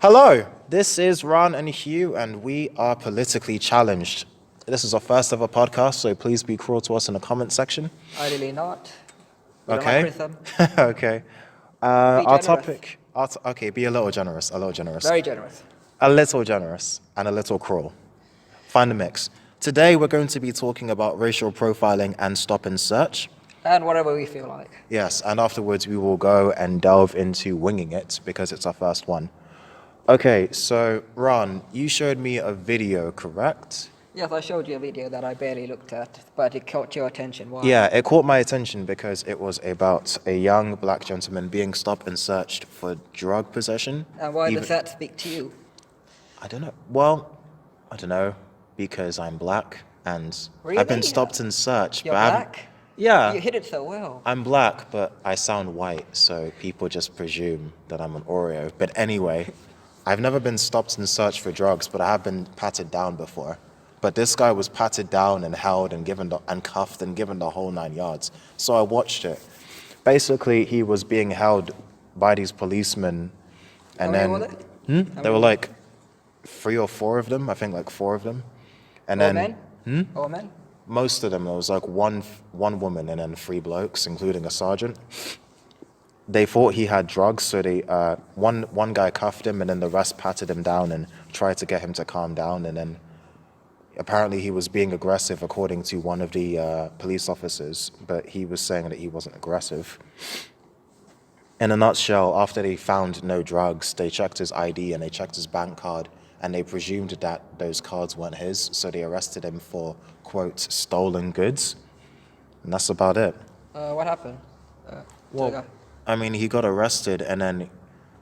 Hello, this is Ron and Hugh, and we are politically challenged. This is our first ever podcast, so please be cruel to us in the comment section. Ideally not. Okay. Okay. Be Our generous. topic. Okay, be a little generous. A little generous. Very generous. A little generous and a little cruel. Find a mix. Today we're going to be talking about racial profiling and stop and search. And whatever we feel like. Yes, and afterwards we will go and delve into winging it because it's our first one. Okay, so Ron, you showed me a video, correct? Yes, I showed you a video that I barely looked at, but it caught your attention. Why? Yeah, it caught my attention because it was about a young black gentleman being stopped and searched for drug possession. And why does that speak to you? I don't know. Well, I don't know, because I'm black and Really? I've been stopped and searched. You're but black? Yeah. You hit it so well. I'm black, but I sound white, so people just presume that I'm an Oreo. But anyway, I've never been stopped and searched for drugs, but I have been patted down before. But this guy was patted down and held and cuffed and given the whole 9 yards. So I watched it. Basically, he was being held by these policemen, and How many were then there were like 3 or 4 of them. I think like 4 of them, and All then men? All men? most of them, there was like one woman and then 3 blokes, including a sergeant. They thought he had drugs, so they one guy cuffed him, and then the rest patted him down and tried to get him to calm down. And then apparently he was being aggressive, according to one of the police officers, but he was saying that he wasn't aggressive. In a nutshell, after they found no drugs, they checked his ID and they checked his bank card, and they presumed that those cards weren't his, so they arrested him for, quote, stolen goods. And that's about it. What happened? Well, I mean, he got arrested, and then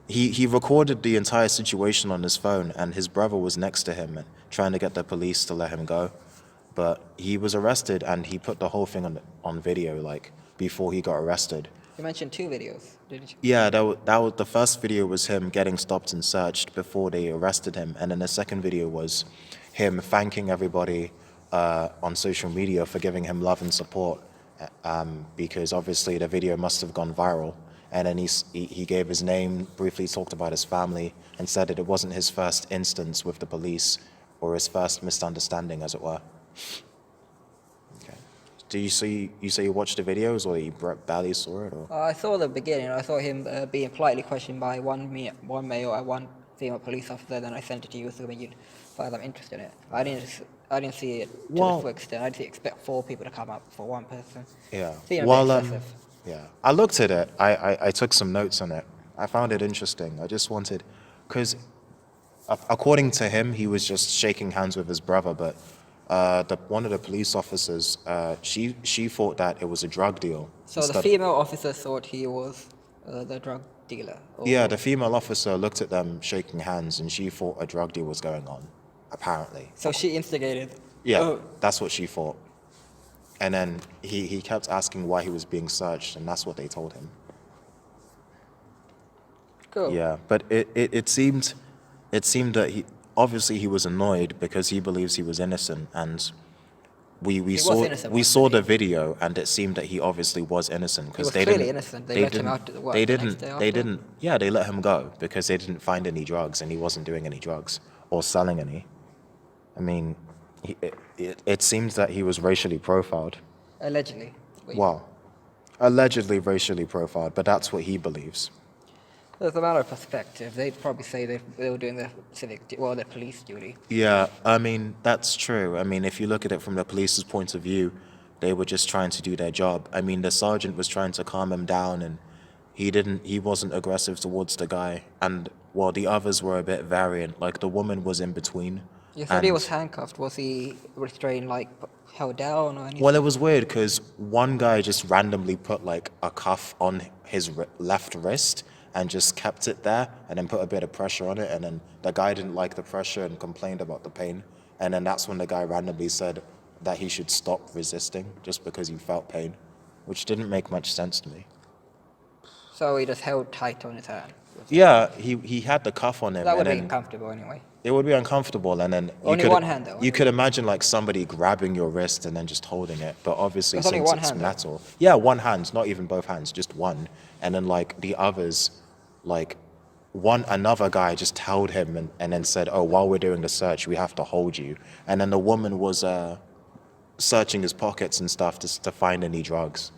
he recorded the entire situation on his phone, and his brother was next to him and trying to get the police to let him go. But he was arrested, and he put the whole thing on video, like, before he got arrested. You mentioned 2 videos, didn't you? Yeah, that was the first video was him getting stopped and searched before they arrested him, and then the second video was him thanking everybody on social media for giving him love and support, because obviously the video must have gone viral. And then he gave his name, briefly talked about his family, and said that it wasn't his first instance with the police or his first misunderstanding, as it were. Okay. Do you say you watched the videos, or you barely saw it? Or? I saw the beginning. I saw him being politely questioned by one male and one female police officer. Then I sent it to you, assuming you'd find them interested in it. I didn't see it to the full extent. I didn't expect 4 people to come up for one person. Yeah. Seemed a bit excessive. Yeah, I looked at it. I took some notes on it. I found it interesting. I just wanted, because according to him, he was just shaking hands with his brother, but one of the police officers, she thought that it was a drug deal. So the female officer thought he was the drug dealer? Yeah, the female officer looked at them shaking hands, and she thought a drug deal was going on, apparently. So she instigated? Yeah, that's what she thought. And then he kept asking why he was being searched, and that's what they told him. Cool. Yeah, but it seemed that he was annoyed because he believes he was innocent, and we saw the video, and it seemed that he obviously was innocent because they clearly innocent. They let him out. They didn't. Yeah, they let him go because they didn't find any drugs, and he wasn't doing any drugs or selling any. I mean, it seems that he was racially profiled. Allegedly. Well, allegedly racially profiled, but that's what he believes. It's a matter of perspective. They'd probably say they were doing their their police duty. Yeah, I mean, that's true. I mean, if you look at it from the police's point of view, they were just trying to do their job. I mean, the sergeant was trying to calm him down, and he wasn't aggressive towards the guy. And while the others were a bit variant, like the woman was in between. You said he was handcuffed. Was he restrained, like held down or anything? Well, it was weird because one guy just randomly put like a cuff on his left wrist and just kept it there, and then put a bit of pressure on it, and then the guy didn't like the pressure and complained about the pain, and then that's when the guy randomly said that he should stop resisting just because he felt pain, which didn't make much sense to me. So he just held tight on his hand? Yeah, he had the cuff on him. That would be uncomfortable anyway. It would be uncomfortable, and then only one hand though. You could imagine like somebody grabbing your wrist and then just holding it, but obviously There's since it's metal, yeah, one hand, not even both hands, just one, and then like the others, like another guy just held him and then said, "Oh, while we're doing the search, we have to hold you." And then the woman was searching his pockets and stuff to find any drugs.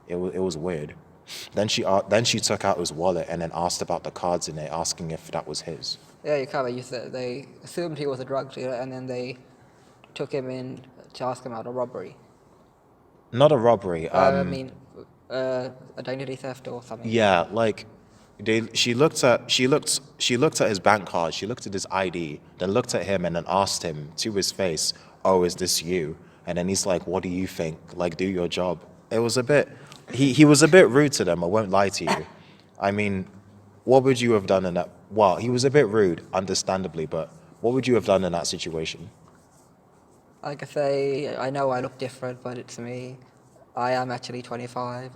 It was weird. Then she took out his wallet and then asked about the cards in it, asking if that was his. Yeah, you cover. You said they assumed he was a drug dealer, and then they took him in to ask him about a robbery. Not a robbery. I mean, identity theft or something. Yeah, like she looked at his bank card, she looked at his ID, then looked at him and then asked him to his face, "Oh, is this you?" And then he's like, "What do you think? Like, do your job." It was a bit he was a bit rude to them, I won't lie to you. I mean, what would you have done in that? Well, he was a bit rude, understandably, but what would you have done in that situation? Like I say, I know I look different, but it's me. I am actually 25.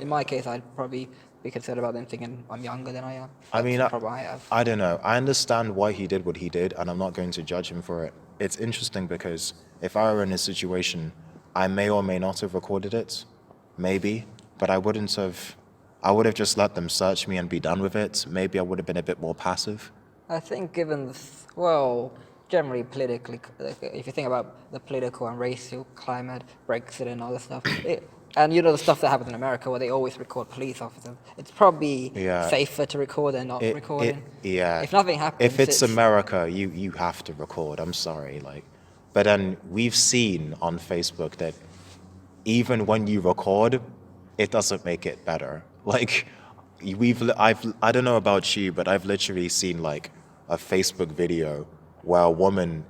In my case, I'd probably be concerned about them thinking I'm younger than I am. I That's mean, the problem I have. I don't know. I understand why he did what he did, and I'm not going to judge him for it. It's interesting because if I were in his situation, I may or may not have recorded it, maybe, but I wouldn't have. I would have just let them search me and be done with it. Maybe I would have been a bit more passive. I think given, well, generally politically, like, if you think about the political and racial climate, Brexit and all this stuff, and you know the stuff that happens in America where they always record police officers, it's probably Yeah. safer to record than not recording. Yeah. If nothing happens, If it's America, you have to record. I'm sorry, like, but then we've seen on Facebook that even when you record, it doesn't make it better. Like, I don't know about you, but I've literally seen like a Facebook video where a woman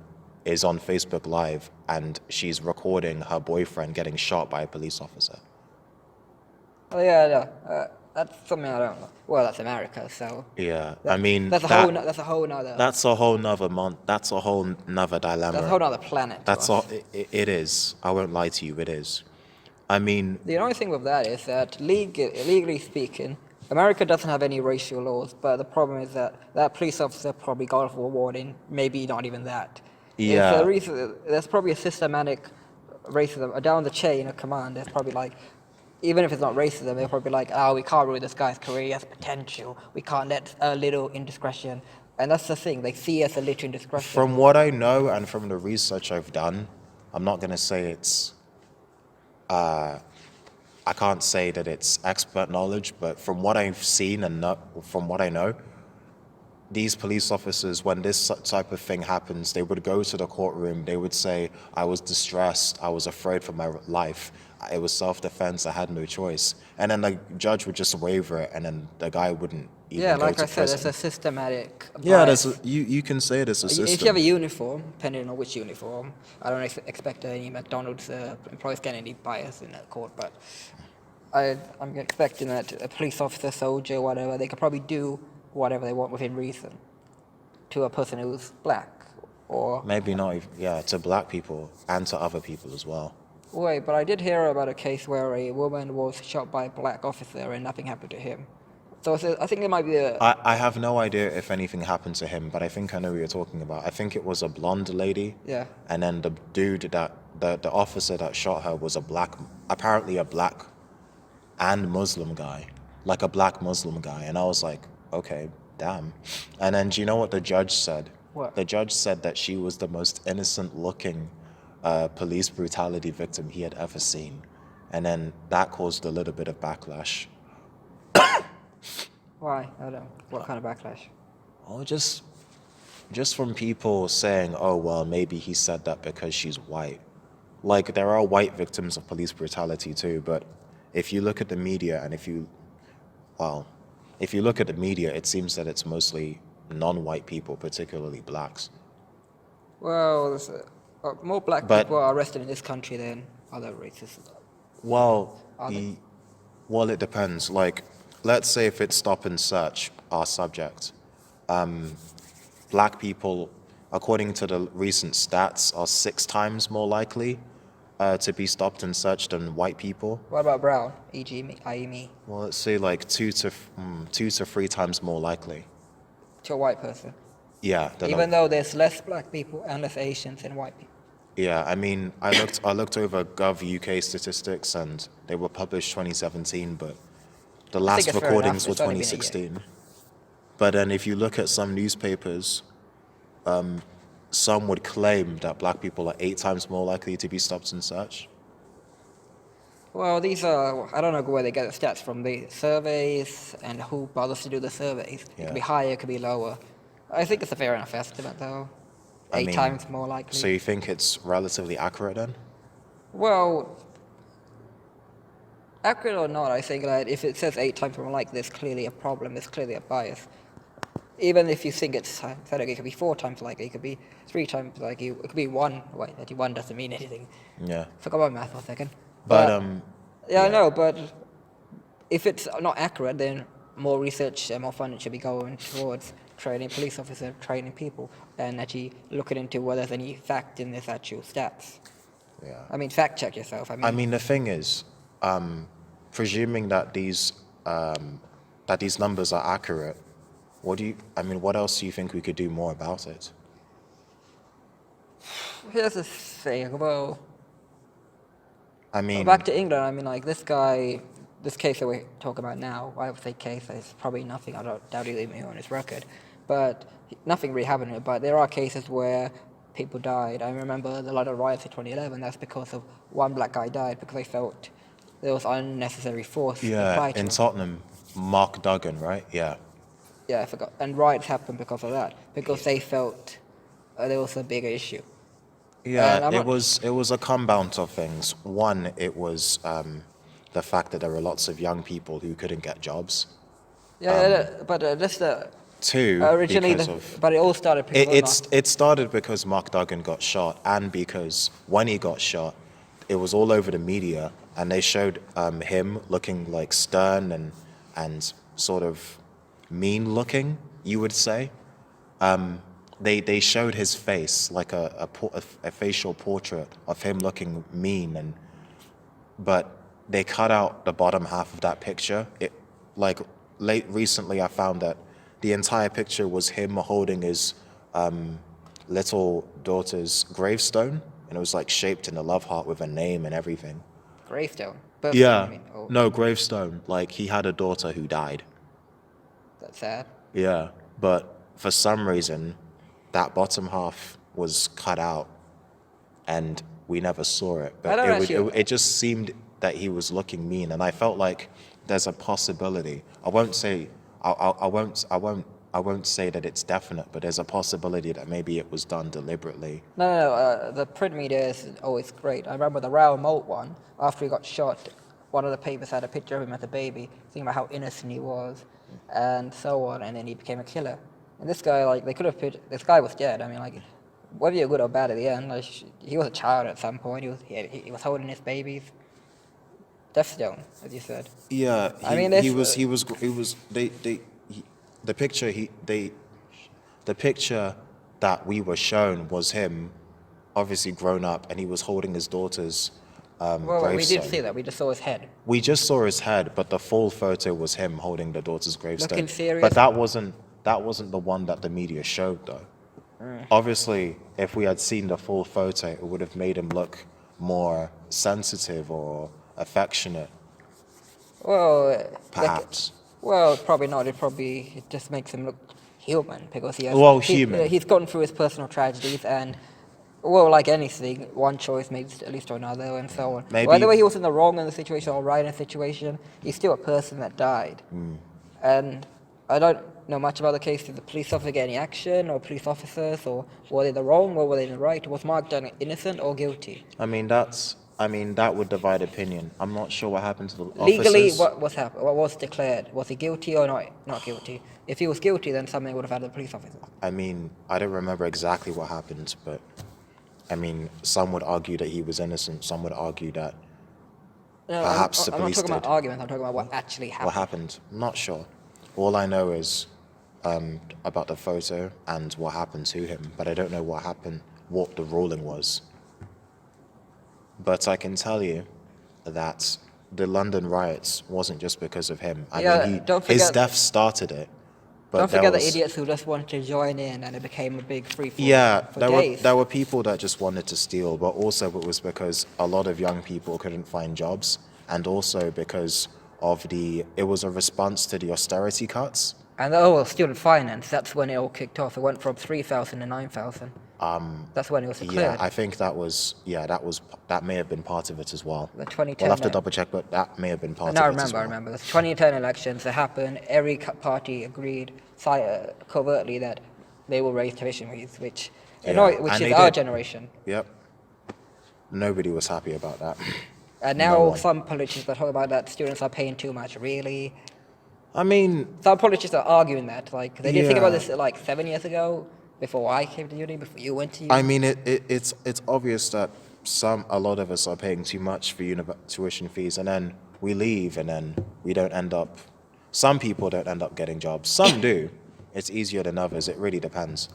is on Facebook Live and she's recording her boyfriend getting shot by a police officer. Oh yeah, no, that's something I don't know. Well, that's America, so Yeah, I mean that's a whole nother. that's a whole nother that's a whole nother dilemma. That's a whole nother planet. That's all. It is. I won't lie to you. It is. I mean, The only thing with that is that legally speaking, America doesn't have any racial laws, but the problem is that that police officer probably got a warning, maybe not even that. Yeah. There's probably a systematic racism down the chain of command. There's probably like, even if it's not racism, they're probably like, oh, we can't ruin this guy's career, he has potential. We can't let a little indiscretion. And that's the thing, they see us a little indiscretion. from what I know and from the research I've done, I'm not gonna say it's. I can't say that it's expert knowledge, but from what I've seen and from what I know, these police officers, when this type of thing happens, they would go to the courtroom, they would say, "I was distressed, I was afraid for my life, it was self-defense, I had no choice." And then the judge would just waiver it, and then the guy wouldn't even go like to I said, prison. there's a systematic Yeah, bias. you can say it as a system. If you have a uniform, depending on which uniform, I don't expect any McDonald's employees get any bias in that court, but I'm expecting that a police officer, soldier, whatever, they could probably do whatever they want within reason to a person who's black or... Maybe not even, yeah, to black people and to other people as well. Wait, but I did hear about a case where a woman was shot by a black officer and nothing happened to him. So I think there might be a... I have no idea if anything happened to him, but I think I know what you're talking about. I think it was a blonde lady. Yeah. And then the dude the officer that shot her was apparently a black and Muslim guy. Like a black Muslim guy. And I was like, okay, damn. And then do you know what the judge said? What? The judge said that she was the most innocent looking police brutality victim he had ever seen. And then that caused a little bit of backlash. Why? I don't know. What kind of backlash? Oh, just from people saying, "Oh, well, maybe he said that because she's white." Like, there are white victims of police brutality too, but if you look at the media and if you look at the media, it seems that it's mostly non-white people, particularly blacks. Well, more black But- people are arrested in this country than other races. Well, Are they? it depends. Like, let's say if it's stop and search, our subject, black people, according to the recent stats, are 6 times more likely to be stopped and searched than white people. What about brown, e.g. me, i.e. me, Well, let's say like 2 to 3 times more likely. to a white person? Yeah. Even though there's less black people and less Asians than white people. Yeah, I mean, I looked over Gov UK statistics and they were published 2017, but the last it's fair recordings were enough. It's only been a year. 2016. But then if you look at some newspapers, some would claim that black people are 8 times more likely to be stopped and searched. Well, these are, I don't know where they get the stats from, the surveys and who bothers to do the surveys. It Yeah. could be higher, it could be lower. I think it's a fair enough estimate, though. I 8 mean, times more likely. So you think it's relatively accurate then? Well, accurate or not, I think that if it says 8 times more likely, there's clearly a problem, there's clearly a bias. Even if you think it's hypothetical, it could be 4 times likely, it could be 3 times likely, it could be 1. Wait, actually 1 doesn't mean anything. Yeah. Forgot about math for a second. But Yeah, I know, but if it's not accurate, then more research and more funding should be going towards training police officers, training people, and actually looking into whether there's any fact in this actual stats. yeah. I mean, fact check yourself. I mean, the thing is, presuming that these numbers are accurate, what else do you think we could do more about it? Here's the thing. Well, I mean, back to England. I mean, like this guy, this case that we're talking about now. I would say case. It's probably nothing. I don't doubt he'll leave me on his record, but nothing really happened. But there are cases where people died. I remember the London riots in 2011. That's because of one black guy died because they felt there was unnecessary force. yeah, applied to in him. Tottenham, Mark Duggan, right? Yeah. Yeah, I forgot. And riots happened because of that, because they felt there was a bigger issue. And Yeah, I'm it not- was a compound of things. One, it was the fact that there were lots of young people who couldn't get jobs. But just Two, originally, because of but it all started because it started because Mark Duggan got shot, and because when he got shot, it was all over the media, and they showed him looking like stern and sort of mean looking, you would say. They showed his face like a facial portrait of him looking mean, but they cut out the bottom half of that picture. Recently, I found that the entire picture was him holding his little daughter's gravestone, and it was like shaped in a love heart with a name and everything. gravestone. Yeah, no, gravestone. Like he had a daughter who died. That's sad. Yeah, but for some reason, that bottom half was cut out, and we never saw it. But it just seemed that he was looking mean, and I felt like there's a possibility. I won't say that it's definite, but there's a possibility that maybe it was done deliberately. No. The print media is always great. I remember the Raoul Moat one. After he got shot, one of the papers had a picture of him as a baby, thinking about how innocent he was, and so on. And then he became a killer. And this guy, like, they could have put. This guy was dead. I mean, like, whether you're good or bad at the end, like, he was a child at some point. He was holding his babies. Death Stone, as you said. Yeah, the picture that we were shown was him, obviously grown up, and he was holding his daughter's Well, we gravestone. did see that. We just saw his head. We just saw his head, but the full photo was him holding the daughter's gravestone. Looking serious. But that wasn't the one that the media showed, though. Obviously, if we had seen the full photo, it would have made him look more sensitive or affectionate, Well, perhaps. Probably not. It just makes him look human because Human. He's gone through his personal tragedies and, well, like anything, one choice makes at least to another and so on. Maybe- Whether he was in the wrong in the situation or right in the situation, he's still a person that died. And I don't know much about the case. Did the police officer get any action, or police officers, or were they in the wrong or were they in the right? Was Mark Duggan innocent or guilty? That would divide opinion. I'm not sure what happened to the Legally, officers. what happened? What was declared? Was he guilty or not guilty? If he was guilty, then something would have had the police officer. I don't remember exactly what happened, but some would argue that he was innocent. Some would argue that No, perhaps the I'm not police talking about did. arguments. I'm talking about what actually happened. What happened? I'm not sure. All I know is about the photo and what happened to him, but I don't know what the ruling was. But I can tell you that the London riots wasn't just because of him. Don't His forget- death started it. But Don't forget there the was- idiots who just wanted to join in, and it became a big free for Yeah, for there days. were people that just wanted to steal, but also it was because a lot of young people couldn't find jobs, and also because it was a response to the austerity cuts. And well, student finance, that's when it all kicked off. It went from 3,000 to 9,000. That's when it was Yeah, declared. I think that may have been part of it as well. The 2010. We'll have to double check, but that may have been part No, of it as I well. remember. The 2010 elections that happened, every party agreed covertly that they will raise tuition fees, which Yeah, which and is they our did. generation. Yep. Nobody was happy about that. And No now one. some politicians are talking about that students are paying too much. Really, I mean, some politicians are arguing that. Like they didn't think about Yeah. this like 7 years ago, before I came to uni, before you went to uni. I mean, it's obvious that a lot of us are paying too much for tuition fees, and then we leave, and then we don't end up. Some people don't end up getting jobs. Some do. It's easier than others. It really depends.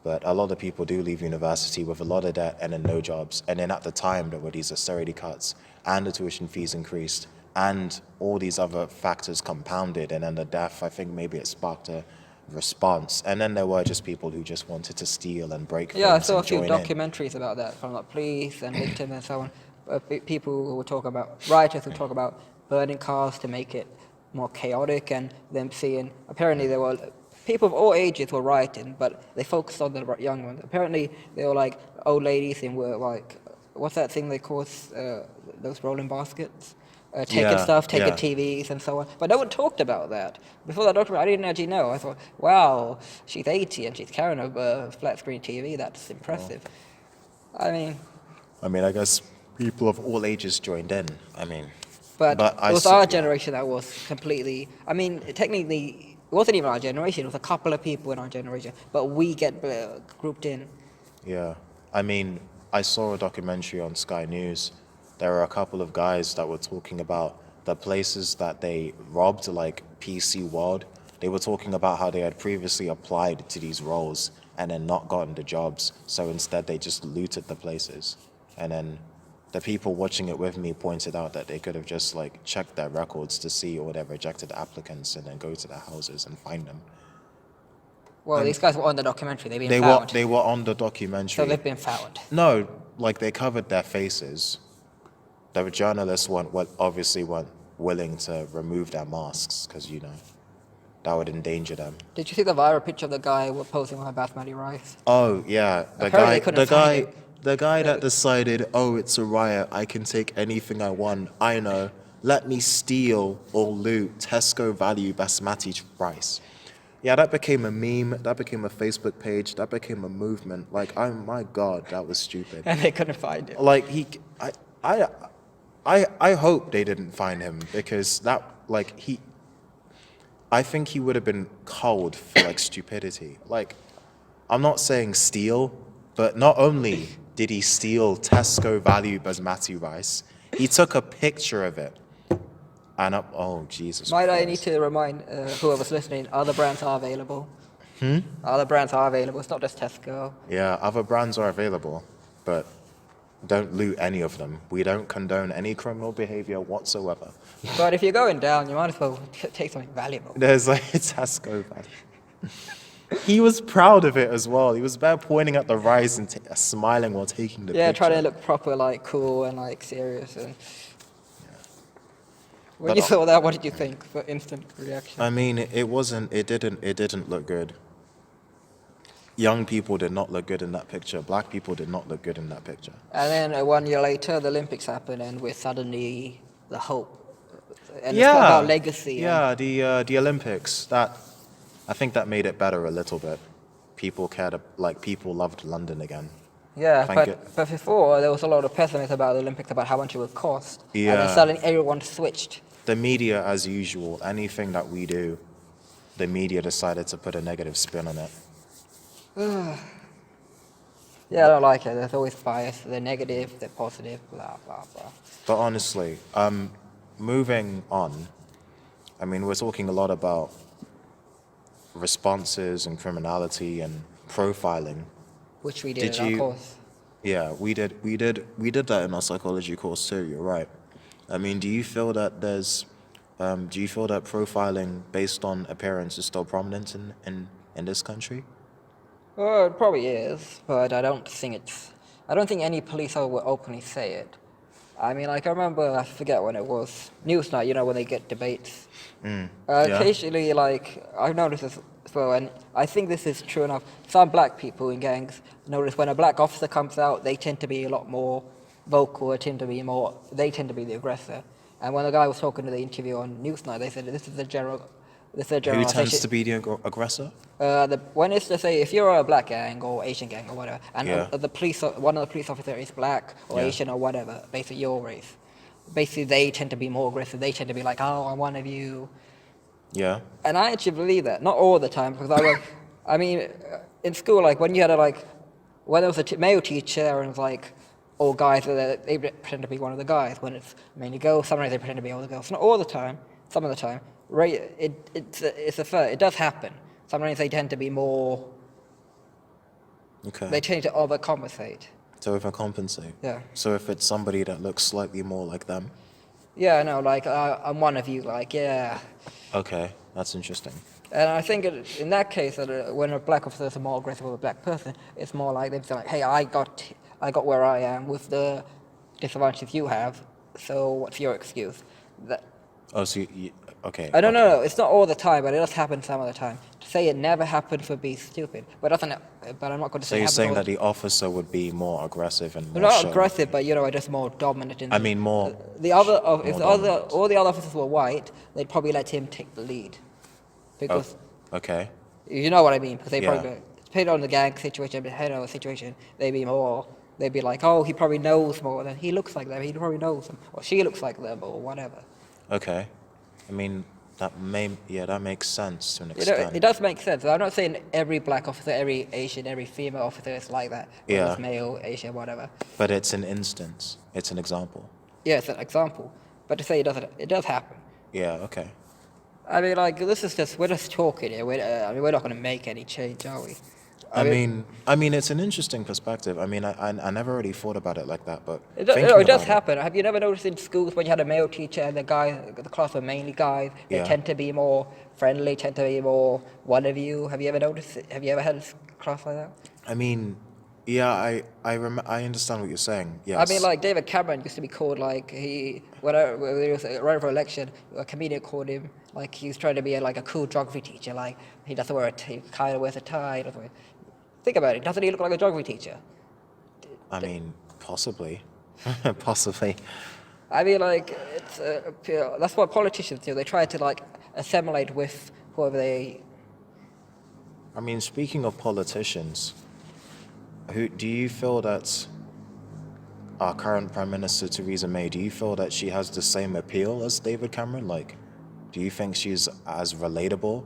But a lot of people do leave university with a lot of debt and then no jobs. And then at the time, there were these austerity cuts, and the tuition fees increased, and all these other factors compounded. And then the death, I think maybe it sparked a response. And then there were just people who just wanted to steal and break Yeah, I things saw a and few join in. documentaries about that from like police and victims and so on. People who would talk about rioters who talk about burning cars to make it more chaotic, and them seeing apparently there were people of all ages were rioting, but they focused on the young ones. Apparently they were like old ladies and were like, what's that thing they call those rolling baskets? Taking Yeah, stuff, taking yeah. TVs and so on. But no one talked about that. Before that documentary, I didn't actually know. I thought, wow, she's 80 and she's carrying a flat screen TV. That's impressive. I mean, I guess people of all ages joined in. but I it was s- our yeah. generation that was completely. I mean, technically, it wasn't even our generation. It was a couple of people in our generation, but we get grouped in. Yeah. I saw a documentary on Sky News. There were a couple of guys that were talking about the places that they robbed, like PC World. They were talking about how they had previously applied to these roles and then not gotten the jobs. So instead, they just looted the places. And then the people watching it with me pointed out that they could have just like checked their records to see all their rejected applicants and then go to their houses and find them. Well, these guys were on the documentary. They've been They found. were on the So documentary. they've been found. No, like they covered their faces. The journalists obviously weren't willing to remove their masks because that would endanger them. Did you see the viral picture of the guy posing with a basmati rice? Oh yeah, Apparently they couldn't find him. the guy that decided, oh, it's a riot, I can take anything I want. I know. Let me steal or loot Tesco value basmati rice. Yeah, that became a meme. That became a Facebook page. That became a movement. Like, oh my God, that was stupid. And they couldn't find him. Like I hope they didn't find him because I think he would have been culled for like stupidity. Like, I'm not saying steal, but not only did he steal Tesco value basmati rice, he took a picture of it. And oh Jesus Might I Christ. need to remind whoever's listening, other brands are available. Other brands are available. It's not just Tesco. Yeah, other brands are available, but don't loot any of them. We don't condone any criminal behavior whatsoever. But if you're going down, you might as well take something valuable. There's like a Tesco value. He was proud of it as well. He was there pointing at the rice and smiling while taking the Yeah, picture. trying to look proper, like cool and like serious. And when But- you saw that, what did you think? For instant reaction. It didn't look good. Young people did not look good in that picture. Black people did not look good in that picture. And then 1 year later, the Olympics happened, and we're suddenly the hope. And Yeah. it's about legacy. Yeah, the Olympics. I think that made it better a little bit. People people loved London again. Yeah, Thank you. but before there was a lot of pessimism about the Olympics, about how much it would cost. And Yeah. then suddenly everyone switched. The media, as usual, anything that we do, the media decided to put a negative spin on it. Yeah, I don't like it. There's always bias. They're negative, they're positive, blah, blah, blah. But honestly, moving on, we're talking a lot about responses and criminality and profiling. Which we did Did in you- our course. Yeah, we did that in our psychology course too. You're right. Do you feel that profiling based on appearance is still prominent in this country? Well, it probably is, but I don't think any police will openly say it. I mean, like, I remember, I forget when it was, Newsnight, when they get debates. Yeah. Occasionally, like, I've noticed this as well, and I think this is true enough. Some black people in gangs notice when a black officer comes out, they tend to be a lot more vocal, they tend to be the aggressor. And when the guy was talking to the interview on Newsnight, they said this is a Who generalization. tends to be the aggressor? When it's to say if you're a black gang or Asian gang or whatever, and Yeah. one of the police officers is black or Yeah. Asian or whatever, basically your race, basically they tend to be more aggressive. They tend to be like, oh, I'm one of you. Yeah. And I actually believe that, not all the time, because in school, like when you had when there was a male teacher and it was like all guys, they pretend to be one of the guys. When it's mainly girls, sometimes they pretend to be all the girls. Not all the time, some of the time. Right, it does happen. Sometimes they tend to be more. Okay. They tend to overcompensate. To overcompensate. Yeah. So if it's somebody that looks slightly more like them. Yeah, I know. Like I'm one of you. Like yeah. Okay, that's interesting. And I think in that case, when a black officer is more aggressive with a black person, it's more like they say like, "Hey, I got where I am with the disadvantages you have. So what's your excuse?" That. Oh, so okay. I don't okay. know. It's not all the time, but it does happen some of the time. To say it never happened would be stupid. But I'm not going to So say. you're saying all that the officer would be more aggressive and more not showy? aggressive, but just more dominant. I mean more. If dominant. all the other officers were white, they'd probably let him take the lead, because Okay. you know what I mean. Because they Yeah. probably depending on the gang situation, depending on the situation, they'd be like, oh, he probably knows more than he looks like them. He probably knows them, or she looks like them, or whatever. Okay. I mean that makes sense to an extent. It does make sense. I'm not saying every black officer, every Asian, every female officer is like that. Whether Yeah. it's male, Asian, whatever. But it's an instance. It's an example. Yeah, it's an example. But to say it does happen. Yeah. Okay. I mean, like, we're just talking here. We're not going to make any change, are we? I mean, it's an interesting perspective. I mean, I never really thought about it like that, but It thinking does about happen. Have you never noticed in schools when you had a male teacher and the class were mainly guys, they Yeah. tend to be more friendly, tend to be more one of you? Have you ever noticed it? Have you ever had a class like that? I mean, yeah, I understand what you're saying. Yes. I mean, like, David Cameron used to be called, like, when he was running for election, a comedian called him, like, he was trying to be like a cool geography teacher, like, he doesn't he kind of wears a tie. Think about it, doesn't he look like a geography teacher? I mean, possibly. Possibly. I mean, like, that's what politicians do. They try to, like, assimilate with whoever they... I mean, speaking of politicians, who do you feel that our current Prime Minister Theresa May, do you feel that she has the same appeal as David Cameron? Like, do you think she's as relatable?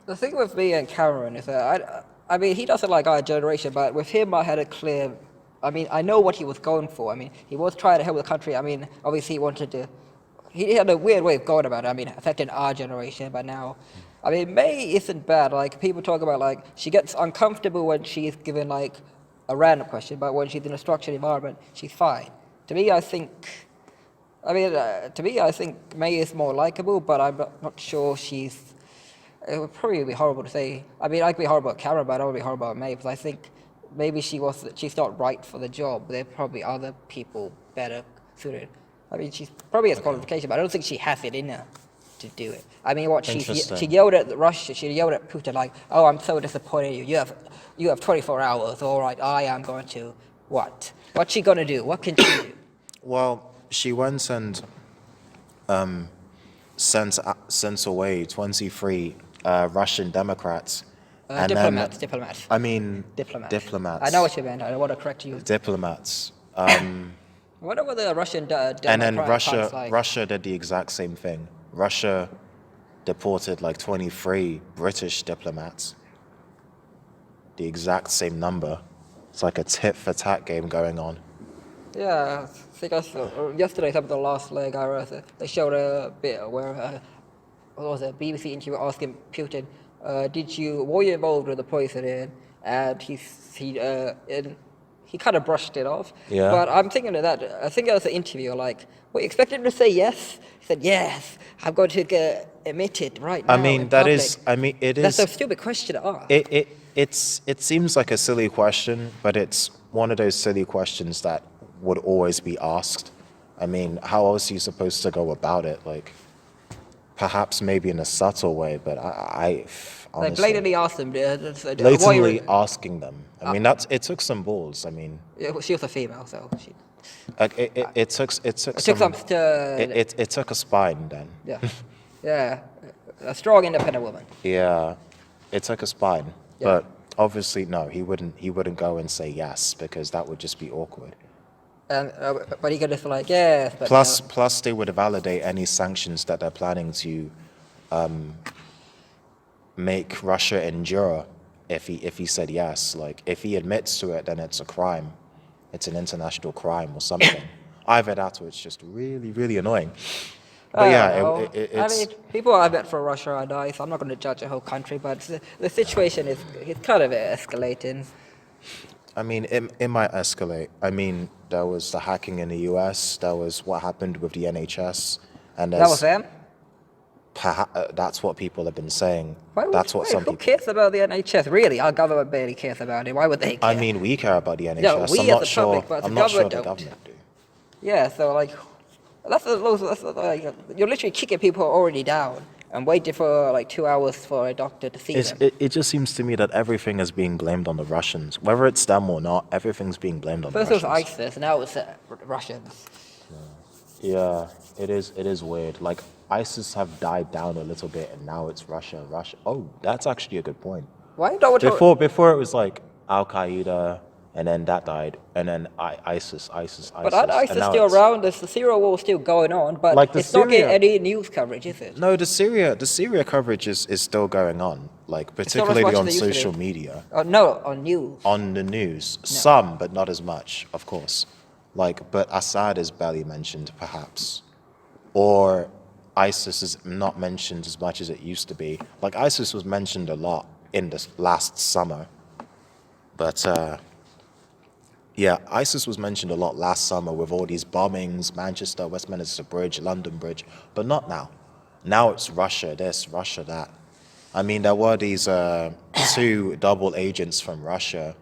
The thing with me and Cameron is that, I mean, he doesn't like our generation, but with him I had a clear... I mean, I know what he was going for. I mean, he was trying to help the country. I mean, obviously he wanted to... He had a weird way of going about it. I mean, affecting our generation, but now... I mean, May isn't bad. Like, people talk about, like, she gets uncomfortable when she's given, like, a random question, but when she's in a structured environment, she's fine. To me, I think May is more likable, but I'm not sure she's... It would probably be horrible to say. I mean, I could be horrible at Cameron, but I don't want to be horrible at May, because I think maybe she's not right for the job. There are probably other people better suited. I mean, she's probably has qualification, but I don't think she has it in her to do it. I mean, she yelled at Russia. She yelled at Putin like, "Oh, I'm so disappointed in you. You have 24 hours. All right, I am going to what? What's she going to do? What can she do?" Well, she went and sent away 23 Russian Democrats. And diplomats. I mean, diplomats. I know what you meant. I don't want to correct you. Diplomats. What about the Russian Democrat? And then Russia did the exact same thing. Russia deported like 23 British diplomats. The exact same number. It's like a tit for tat game going on. Yeah, I think I saw yesterday, some of the last leg I read, they showed a bit where what was it, BBC interview asking Putin, were you involved with the poisoning? And he kind of brushed it off. Yeah. But I'm thinking of that. I think it was an interview. Like, what, you expected him to say yes? He said yes. I'm going to admit it right now. I mean, it is. That's a stupid question to ask. It seems like a silly question, but it's one of those silly questions that would always be asked. I mean, how else are you supposed to go about it? Like, perhaps maybe in a subtle way, but I Like honestly, blatantly asked them, blatantly asking them. I mean, it took some balls. I mean, she was a female, so like it took it took some, it took a spine then. yeah, yeah, a strong, independent woman. Yeah, it took a spine, Yeah. but obviously no, he wouldn't go and say yes because that would just be awkward. And but he could just like yes, but Plus they would validate any sanctions that they're planning to make Russia endure if he said yes. Like if he admits to it, then it's a crime. It's an international crime or something. Either that or it's just really, really annoying. But yeah, it's. I mean, people I bet for Russia are nice. I'm not going to judge a whole country, but the situation is it's kind of escalating. I mean, it might escalate. I mean, there was the hacking in the US. There was what happened with the NHS, and That was them. that's what people have been saying. Why That's what some who people. cares about the NHS? Really, our government barely cares about it. Why would they care? I mean, we care about the NHS. No, we I'm as not the sure. public, but the I'm not sure the government don't. government do. Yeah, so like, that's like you're literally kicking people already down and waiting for like 2 hours for a doctor to see them. It just seems to me that everything is being blamed on the Russians. Whether it's them or not, everything's being blamed on First the it was Russians. ISIS, now it's Russians. Yeah, it is weird. Like ISIS have died down a little bit, and now it's Russia. Oh, that's actually a good point. Why don't we Before it was like Al Qaeda, and then that died, and then ISIS. But ISIS and is now still it's- around, the Syria war is still going on, but Like the it's not getting Syria- any news coverage, is it? No, the Syria coverage is still going on. Like not as particularly much as on it used to be. social media. No, on news. On the news. Some, but not as much, of course. Like, but Assad is barely mentioned, perhaps. Or ISIS is not mentioned as much as it used to be. Like, ISIS was mentioned a lot in this last summer. But, yeah, ISIS was mentioned a lot last summer with all these bombings, Manchester, Westminster Bridge, London Bridge, but not now. Now it's Russia this, Russia that. I mean, there were these two double agents from Russia,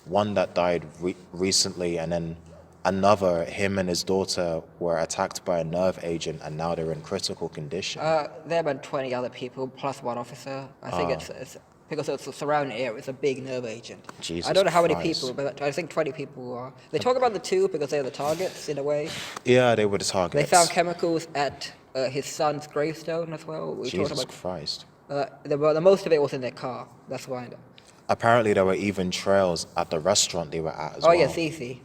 one that died recently, and then another, him and his daughter were attacked by a nerve agent, and now they're in critical condition. There have been 20 other people plus one officer. I think it's because it's a surrounding area. It's a big nerve agent. Jesus I don't know how many Christ. people, but I think 20 people are. They talk about the two because they're the targets in a way. Yeah, they were the targets. They found chemicals at his son's gravestone as well. We talked Jesus about. Christ. The most of it was in their car. That's why. Apparently, there were even trails at the restaurant they were at as Oh well. yeah, Cece.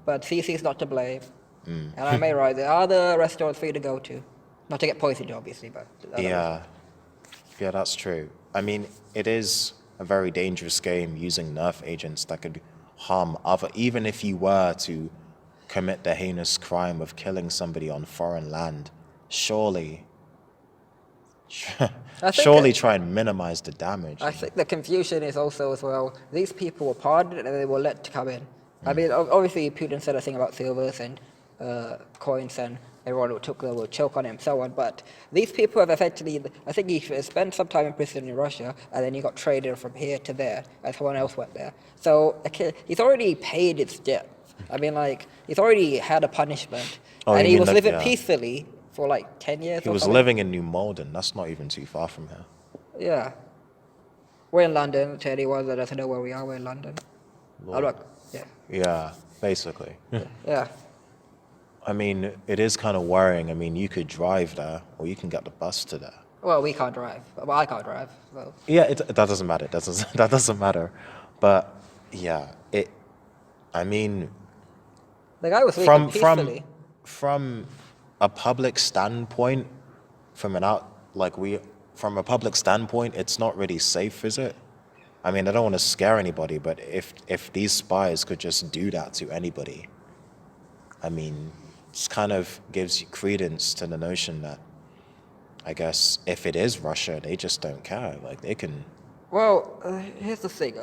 But Cece is not to blame. And I may right. There are other restaurants for you to go to, not to get poisoned, obviously, but. Yeah, that's true. I mean, it is a very dangerous game using nerve agents that could harm other. Even if you were to commit the heinous crime of killing somebody on foreign land, surely try and minimize the damage. I think the confusion is also as well, these people were pardoned and they were let to come in. I mean, obviously Putin said a thing about silvers and coins and everyone who took them will choke on him and so on, but these people have effectively, I think he spent some time in prison in Russia and then he got traded from here to there and someone else went there. So he's already paid his debt. I mean, like, he's already had a punishment and he was living peacefully for like 10 years. He was living in New Malden. That's not even too far from here. Yeah. We're in London. To anyone that doesn't know where we are, we're in London. Yeah. Yeah, basically. Yeah. I mean, it is kind of worrying. I mean, you could drive there, or you can get the bus to there. Well, we can't drive. Well, I can't drive. So. Yeah, that doesn't matter. That doesn't matter. But yeah, I mean, the guy was leaving peacefully. From a public standpoint, from a public standpoint, it's not really safe, is it? I mean, I don't want to scare anybody, but if these spies could just do that to anybody, I mean, it kind of gives you credence to the notion that, I guess, if it is Russia, they just don't care. Like, they can... Well, here's the thing.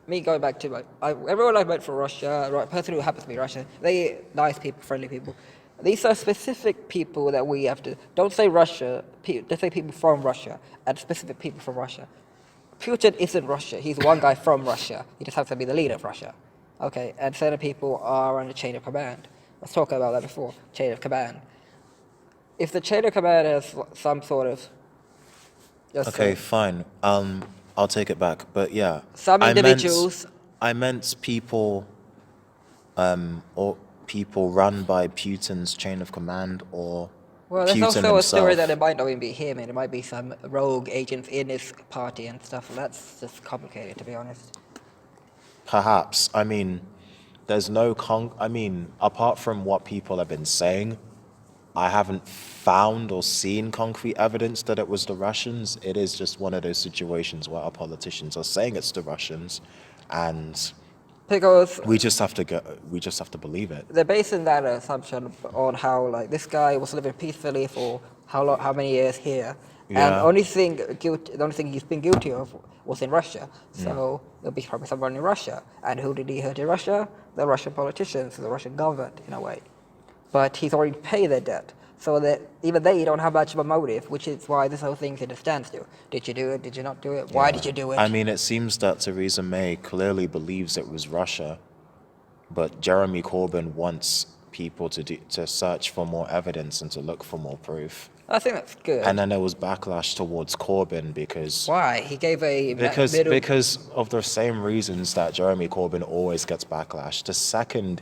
Me going back to, everyone I met from Russia, right, person who happens to be Russian, they nice people, friendly people. These are specific people that we have to... Don't say Russia, just say people from Russia, and specific people from Russia. Putin isn't Russia. He's one guy from Russia. He just happens to be the leader of Russia. Okay, and certain people are on the chain of command. was talking about that before, chain of command. If the chain of command has some sort of, just Okay, say, fine. I'll take it back. But yeah, some I meant individuals, I meant people or people run by Putin's chain of command or well, there's Putin also a story that himself. it might not even be him, and it might be some rogue agents in his party and stuff. And that's just complicated, to be honest. Perhaps. I mean, there's no I mean, apart from what people have been saying, I haven't found or seen concrete evidence that it was the Russians. It is just one of those situations where our politicians are saying it's the Russians, and Because we just have to believe it. they're basing that assumption on how like this guy was living peacefully for how many years here, and Yeah. the only thing he's been guilty of was in Russia. So there'll be probably someone in Russia, and who did he hurt in Russia? The Russian politicians, the Russian government, in a way. But he's already paid their debt, so that even they don't have much of a motive, which is why this whole thing's in a standstill. Did you do it? Did you not do it? Why did you do it? I mean, it seems that Theresa May clearly believes it was Russia, but Jeremy Corbyn wants people to search for more evidence and to look for more proof. I think that's good. And then there was backlash towards Corbyn because Why? He gave a middle... because of the same reasons that Jeremy Corbyn always gets backlash. The second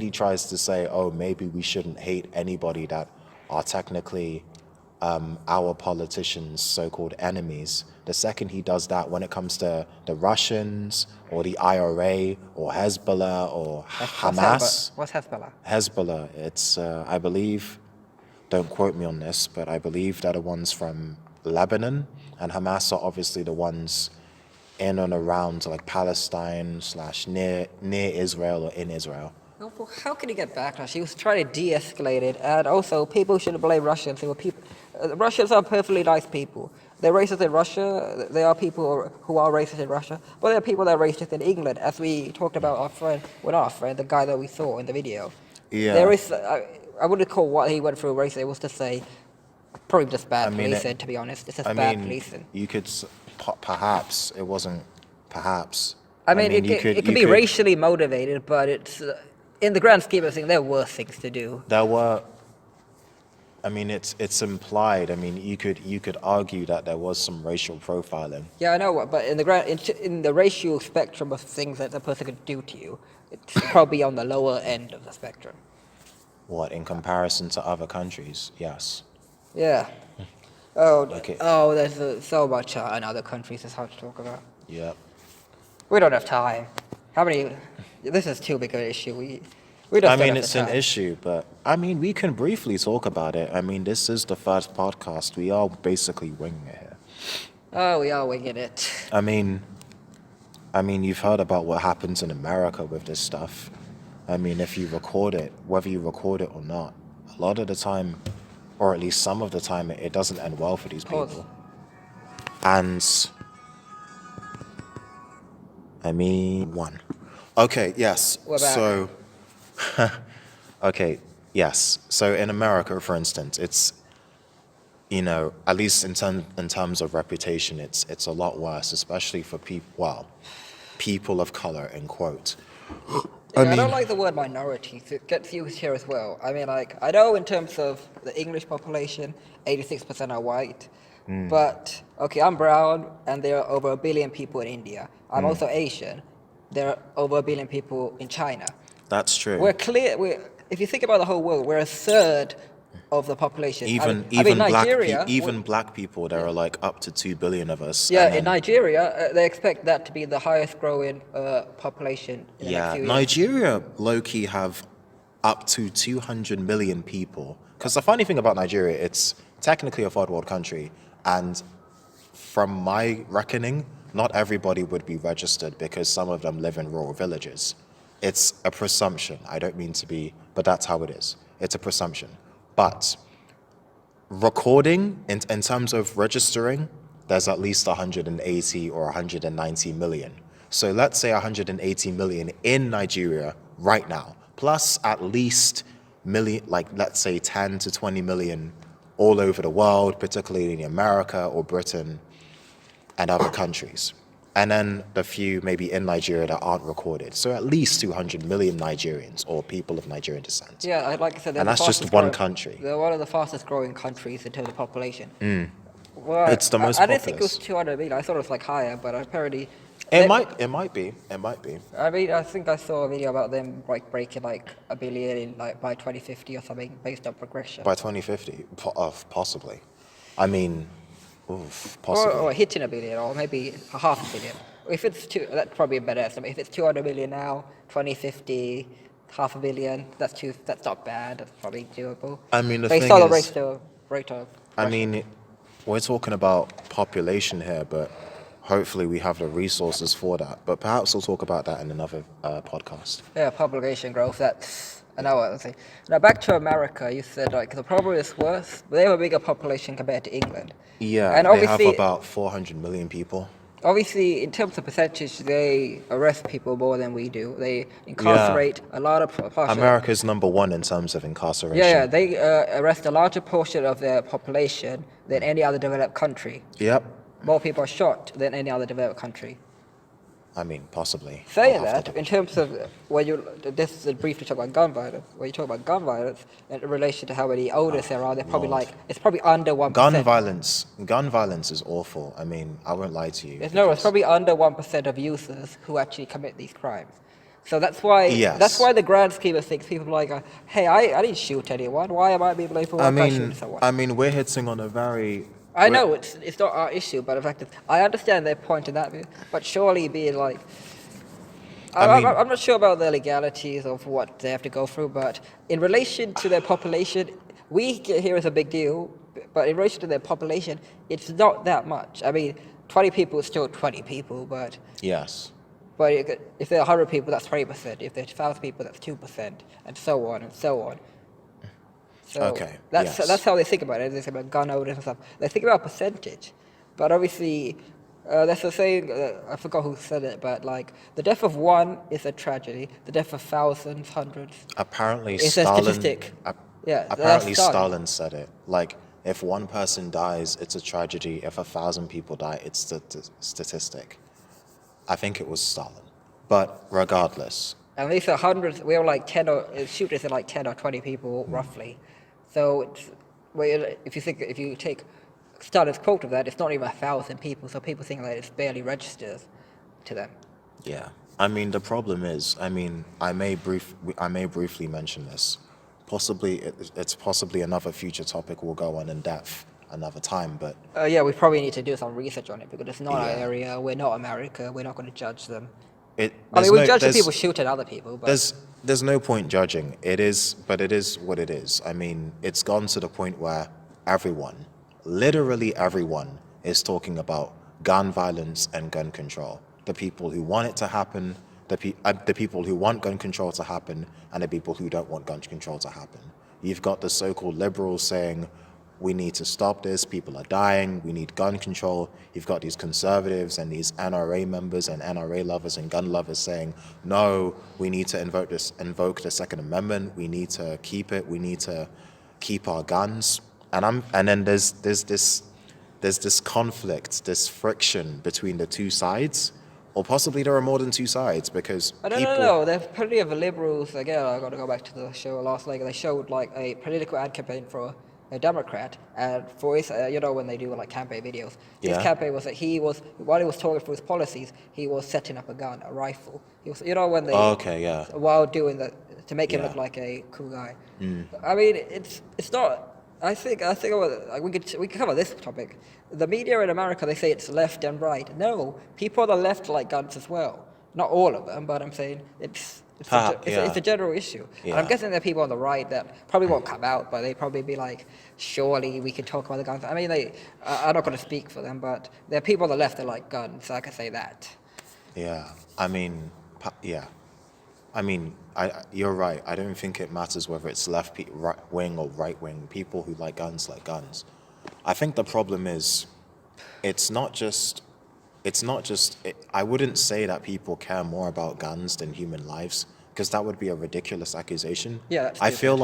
he tries to say, oh, maybe we shouldn't hate anybody that are technically our politicians' so-called enemies. The second he does that, when it comes to the Russians or the IRA or Hezbollah or Hamas. What's Hezbollah? Hezbollah, it's, I believe, don't quote me on this, but I believe they're the ones from Lebanon, and Hamas are obviously the ones in and around like Palestine / near Israel or in Israel. Well, how can he get backlash? He was trying to de-escalate it, and also people shouldn't blame Russians. They were people. Russians are perfectly nice people. They're racist in Russia. There are people who are racist in Russia, but there are people that are racist in England, as we talked about the guy that we saw in the video. Yeah. There is. I wouldn't call what he went through racist. It was to say, probably just bad policing. To be honest, it's just bad policing. You could perhaps it wasn't perhaps. I mean, it could be racially motivated, but it's in the grand scheme of things, there were things to do. There were. I mean, it's implied. I mean, you could argue that there was some racial profiling. Yeah, I know, but in the racial spectrum of things that the person could do to you, it's probably on the lower end of the spectrum. What, in comparison to other countries? Yes. Yeah. Oh, Okay. oh, there's so much in other countries that's hard to talk about. Yeah. We don't have time. How many? This is too big of an issue. We don't. I mean, have it's the an time. issue, but I mean, we can briefly talk about it. I mean, this is the first podcast. We are basically winging it here. Oh, we are winging it. I mean, you've heard about what happens in America with this stuff. I mean, if you record it, whether you record it or not, a lot of the time, or at least some of the time, it doesn't end well for these people. Pause. And I mean, one. Okay, yes. We're back. So, okay, yes. So in America, for instance, it's, at least in terms of reputation, it's a lot worse, especially for people of color, in quote. I don't like the word minority. It gets used here as well. I mean, like, I know in terms of the English population, 86% are white. But, okay, I'm brown, and there are over 1 billion people in India. I'm also Asian. There are over 1 billion people in China. That's true. If you think about the whole world, we're a third of the population. Even black people, there are like up to 2 billion of us. Yeah, in Nigeria, they expect that to be the highest growing population in the next few years. Nigeria low-key have up to 200 million people. Because the funny thing about Nigeria, it's technically a third world country, and from my reckoning, not everybody would be registered because some of them live in rural villages. It's a presumption. I don't mean to be, but that's how it is. It's a presumption. But recording, in terms of registering, there's at least 180 or 190 million. So let's say 180 million in Nigeria right now, plus at least let's say 10 to 20 million all over the world, particularly in America or Britain and other countries. and then the few maybe in Nigeria that aren't recorded. So at least 200 million Nigerians or people of Nigerian descent. Yeah, like I said, they're And the that's just fastest one growing, country. They're one of the fastest growing countries in terms of population. Well, It's the most I didn't think it was populous. 200 million. I thought it was like higher, but apparently, It might be. I mean, I think I saw a video about them like breaking like a billion in, like by 2050 or something based on progression. By 2050, possibly. I mean, Or possibly. hitting a billion, or maybe a half a billion. If it's that's probably a better estimate. If it's 200 million now, 2050, half a billion, that's not bad. That's probably doable. I mean, the Based thing on the is, rate of I progression. mean, we're talking about population here, but hopefully we have the resources for that. But perhaps we'll talk about that in another podcast. Yeah, population growth, that's another thing. Now back to America, you said like the problem is worse, but they have a bigger population compared to England. Yeah, And they have obviously, about 400 million people. in terms of percentage, they arrest people more than we do. They Yeah. incarcerate a lot of portion. America's number one in terms of incarceration. Yeah, they arrest a larger portion of their population than any other developed country. Yep. More people are shot than any other developed country. I mean, possibly. Saying I'll have that, to in terms of when this is briefly talk about gun violence. When you talk about gun violence in relation to how many owners there are, they're probably Lord. it's probably under 1%. Gun violence is awful. I mean, I won't lie to you. It's because- probably under 1% of users who actually commit these crimes. So that's why Yes. the grand scheme of things, people are like, hey, I didn't shoot anyone. Why am I being blamed for what I shooting someone? I mean, we're hitting on a very. I know it's not our issue, but the fact is, I understand their point in that view, but surely being like, I'm not sure about the legalities of what they have to go through, but in relation to their population, we get here is a big deal, but in relation to their population, it's not that much. I mean, 20 people is still 20 people, but Yes. if there are 100 people, that's 20%. If there are 1,000 people, that's 2%, and so on and so on. So Okay, that's yes. that's how they think about it. They think about gun owners and stuff. They think about percentage, but obviously, there's a saying. I forgot who said it, but like the death of one is a tragedy. The death of thousands, hundreds. Apparently, It's a Stalin. statistic. Yeah, Apparently, that's Stalin said it. Like, if one person dies, it's a tragedy. If 1,000 people die, it's a statistic. I think it was Stalin. But regardless, And these are hundreds. We have like 10 or shooters are like 10 or 20 people roughly. So if you take Stalin's quote of that, it's not even 1,000 people. So people think that it's barely registers to them. yeah. I mean, the problem is, I mean, I may briefly mention this. Possibly, it's possibly another future topic we'll go on in depth another time. But Yeah, we probably need to do some research on it because it's not our Yeah. area. We're not America. We're not going to judge them. it. I there's mean, we no- judge the there's- people shooting other people, but There's no point judging. It is what it is. I mean, it's gone to the point where everyone, literally everyone, is talking about gun violence and gun control. The people who want it to happen, the people who want gun control to happen, and the people who don't want gun control to happen. You've got the so-called liberals saying, we need to stop this, people are dying, we need gun control. You've got these conservatives and these NRA members and NRA lovers and gun lovers saying, no, we need to invoke the Second Amendment, we need to keep it, we need to keep our guns. And then there's this conflict, this friction between the two sides, or possibly there are more than two sides because I don't know. There's plenty of liberals. Again, I got to go back to the show last night. They showed like a political ad campaign for a Democrat, and for his, when they do like campaign videos, his Yeah. campaign was that while he was talking through his policies, he was setting up a rifle. He was, when they Okay, yeah. while doing that to make him Yeah. look like a cool guy. I mean, it's not. I think we could cover this topic. The media in America, they say it's left and right. No, people on the left like guns as well. Not all of them, but I'm saying it's a general issue. And I'm Yeah. guessing there are people on the right that probably won't come out, but they probably be like, surely we can talk about the guns. I mean, I'm not going to speak for them, but there are people on the left that like guns, so I can say that. Yeah, I mean, yeah. I mean, you're right. I don't think it matters whether it's right wing or right wing. People who like guns like guns. I think the problem is, it's not just. I wouldn't say that people care more about guns than human lives, because that would be a ridiculous accusation. Yeah, that's I feel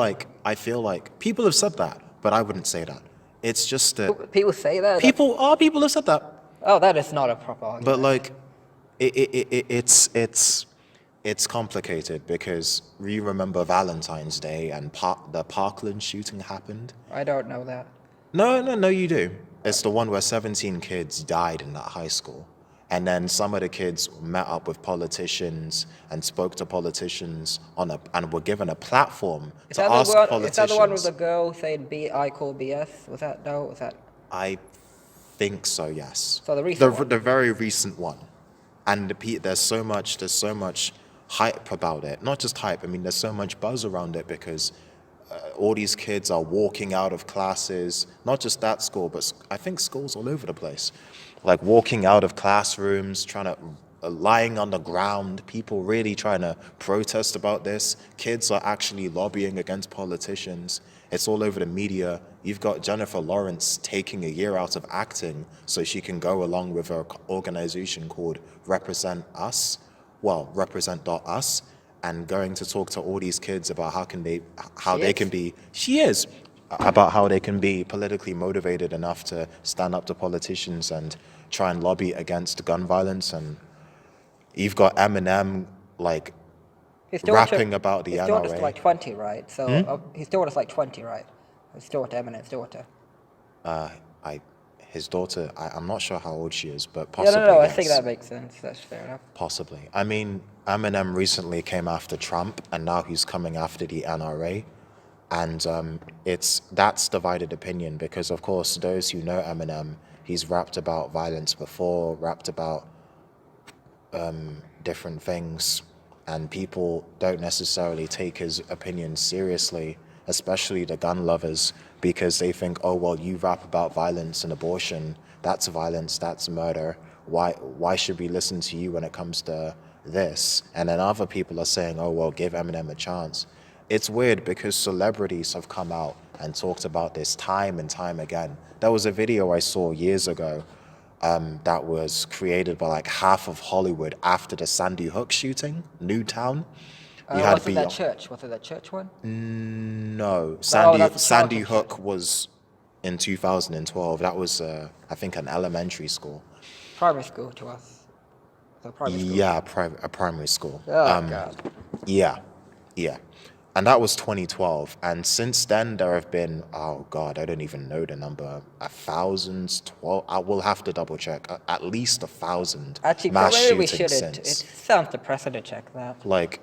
like people have said that, but I wouldn't say that. It's just that People say that. people have said that. Oh, that is not a proper argument. But like, It's complicated because you remember Valentine's Day and the Parkland shooting happened. I don't know that. No, you do. It's the one where 17 kids died in that high school. And then some of the kids met up with politicians and spoke to politicians and were given a platform to ask politicians. Is that the one with the girl saying I call BS? Was that no? Was that? I think so, yes. So the recent one. The very recent one. And there's so much hype about it. Not just hype, I mean, there's so much buzz around it because all these kids are walking out of classes, not just that school, but I think schools all over the place. Like walking out of classrooms, lying on the ground, people really trying to protest about this. Kids are actually lobbying against politicians. It's all over the media. You've got Jennifer Lawrence taking a year out of acting so she can go along with her organization called Represent Us, Represent.us, and going to talk to all these kids about how they can be politically motivated enough to stand up to politicians and try and lobby against gun violence. And you've got Eminem rapping about the NRA. His daughter's like 20, right? So his daughter's like 20, right? His daughter, Eminem's daughter. His daughter, I'm not sure how old she is, but possibly. No, yes. I think that makes sense. That's fair enough. Possibly. I mean, Eminem recently came after Trump, and now he's coming after the NRA. And that's divided opinion because, of course, those who know Eminem, he's rapped about violence before, rapped about different things, and people don't necessarily take his opinions seriously, especially the gun lovers, because they think, oh, well, you rap about violence and abortion, that's violence, that's murder. Why should we listen to you when it comes to this? And then other people are saying, oh, well, give Eminem a chance. It's weird because celebrities have come out and talked about this time and time again. There was a video I saw years ago that was created by like half of Hollywood after the Sandy Hook shooting, Newtown. Was it that church? Was it that church one? No, that's Sandy Hook was in 2012. That was, I think, an elementary school. Primary school to us. So primary school. Yeah, a primary school. Oh, God. Yeah. And that was 2012. And since then, there have been, oh, God, I don't even know the number, 1,000, 12, I will have to double check, at least 1,000 Actually, mass probably we shootings shouldn't. since. It sounds depressing to check that. Like,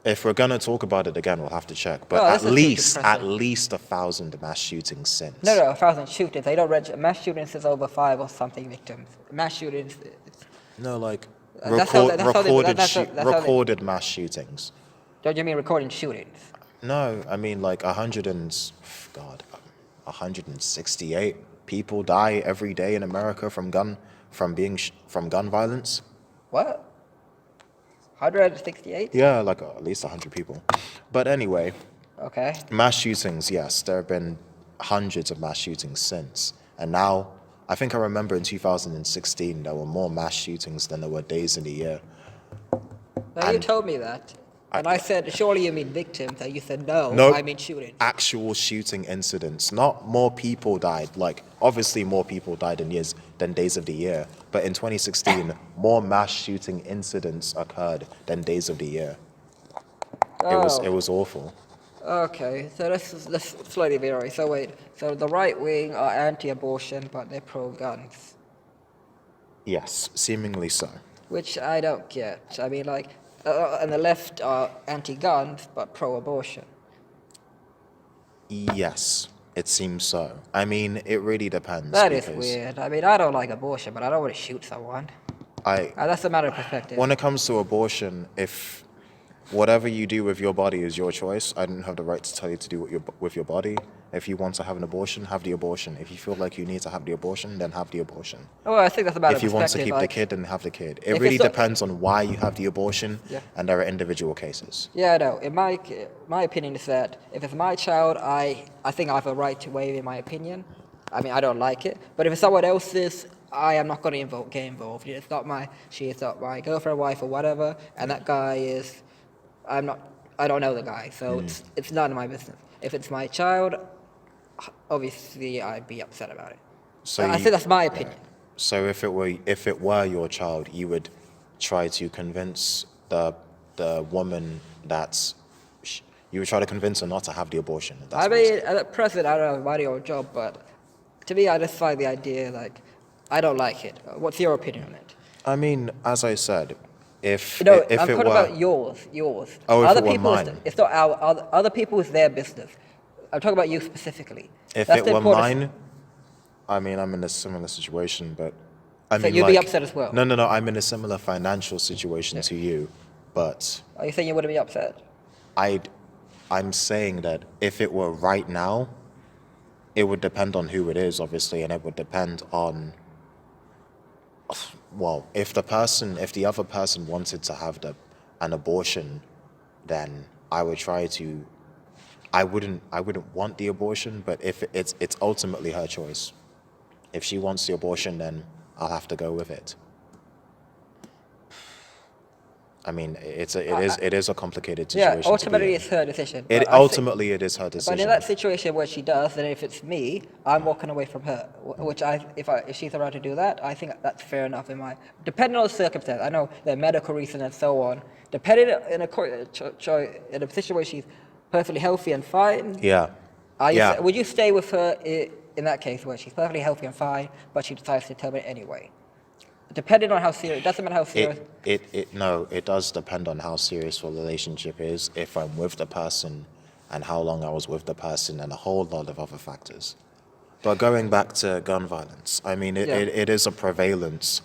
if we're going to talk about it again, we'll have to check. But Oh, at this is least depressing. 1,000 mass shootings since. No, 1,000 shootings. They don't register. Mass shootings is over 5 or something victims. Mass shootings. No, like Recorded mass shootings. Don't you mean recording shootings? No, I mean like 168 people die every day in America from gun violence. What? 168? Yeah, like at least 100 people. But anyway, Okay. mass shootings, yes, there have been hundreds of mass shootings since. And now, I think I remember in 2016, there were more mass shootings than there were days in the year. No, you told me that. And I said, surely you mean victims. And you said, no, No. I mean shootings. Actual shooting incidents, not more people died. Like, obviously more people died in years than days of the year. But in 2016, more mass shooting incidents occurred than days of the year. It was awful. Okay, so let's slightly vary. So wait, so the right wing are anti-abortion, but they're pro-guns, Yes, seemingly so. which I don't get. I mean, like, and the left are anti-guns, but pro-abortion. Yes, it seems so. I mean, it really depends. That is because weird. I mean, I don't like abortion, but I don't want to shoot someone. That's a matter of perspective. When it comes to abortion, if whatever you do with your body is your choice, I don't have the right to tell you to do with your body. If you want to have an abortion, have the abortion. If you feel like you need to have the abortion, then have the abortion. Well, I think that's a matter of If you perspective. want to keep the like- kid, then have the kid. It If really it's not- depends on why you have the abortion, Yeah. and there are individual cases. Yeah, I know. In my opinion is that if it's my child, I think I have a right to weigh in my opinion. I mean, I don't like it, but if it's someone else's, I am not going to get involved. She is not my girlfriend, wife, or whatever, and that guy is, I don't know the guy, so it's none of my business. If it's my child, obviously I'd be upset about it. So I think that's my opinion. So if it were your child, you would try to convince the woman that you would try to convince her not to have the abortion. That's I what you're mean, at present, I don't have a money or a job, but to me, I just find the idea like I don't like it. What's your opinion on it? I mean, as I said, if No, if I'm it talking were about yours. Oh, if Other it were people's, mine. it's not our other people's their business. I'm talking about you specifically. if That's it the were important- mine, I mean, I'm in a similar situation, but I So mean, you'd be like, upset as well? No. I'm in a similar financial situation to you, but Are you saying you wouldn't be upset? I'm saying that if it were right now, it would depend on who it is, obviously, and it would depend on, well, if the other person wanted to have an abortion, then I would try to. I wouldn't want the abortion, but if it's ultimately her choice. If she wants the abortion, then I'll have to go with it. I mean, it is a complicated situation. Yeah, ultimately to be in. it's her decision. It but I ultimately it is her But decision. in that situation where she does, then if it's me, I'm walking away from her. Which if she's allowed to do that, I think that's fair enough depending on the circumstance. I know there are medical reasons and so on. Depending in a position where she's perfectly healthy and fine. Yeah. Would you stay with her in that case where she's perfectly healthy and fine, but she decides to terminate anyway? Depending on how serious, it doesn't matter how serious. It does depend on how serious the relationship is, if I'm with the person, and how long I was with the person, and a whole lot of other factors. But going back to gun violence, I mean, it is a prevalent,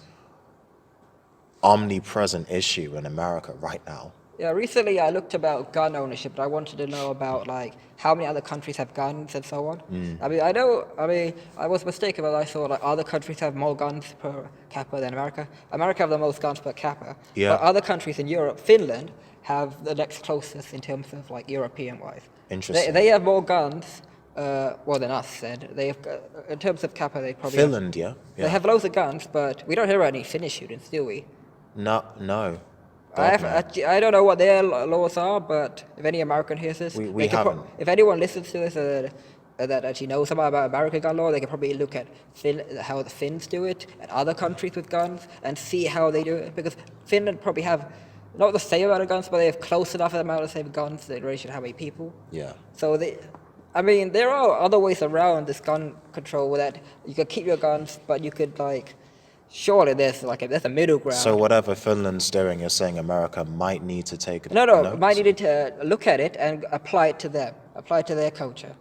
omnipresent issue in America right now. Yeah, recently I looked about gun ownership, but I wanted to know about like how many other countries have guns and so on. I was mistaken, but I thought like other countries have more guns per capita than America. America have the most guns per capita. Yeah. But other countries in Europe, Finland, have the next closest in terms of like European-wise. Interesting. They have more guns, than us said. They have, in terms of capita, they probably Finland, yeah. They have loads of guns, but we don't hear any Finnish shootings, do we? No. God, no. I don't know what their laws are, but if any American hears this, We haven't. If anyone listens to this that actually knows something about American gun law, they can probably look at how the Finns do it and other countries with guns and see how they do it. Because Finland probably have not the same amount of guns, but they have close enough amount of same guns in relation to how many people. Yeah. So there are other ways around this gun control that you could keep your guns, but you could surely there's a middle ground. So whatever Finland's doing, you're saying America might need to take No, note? might need to look at it and apply it to them, apply it to their culture.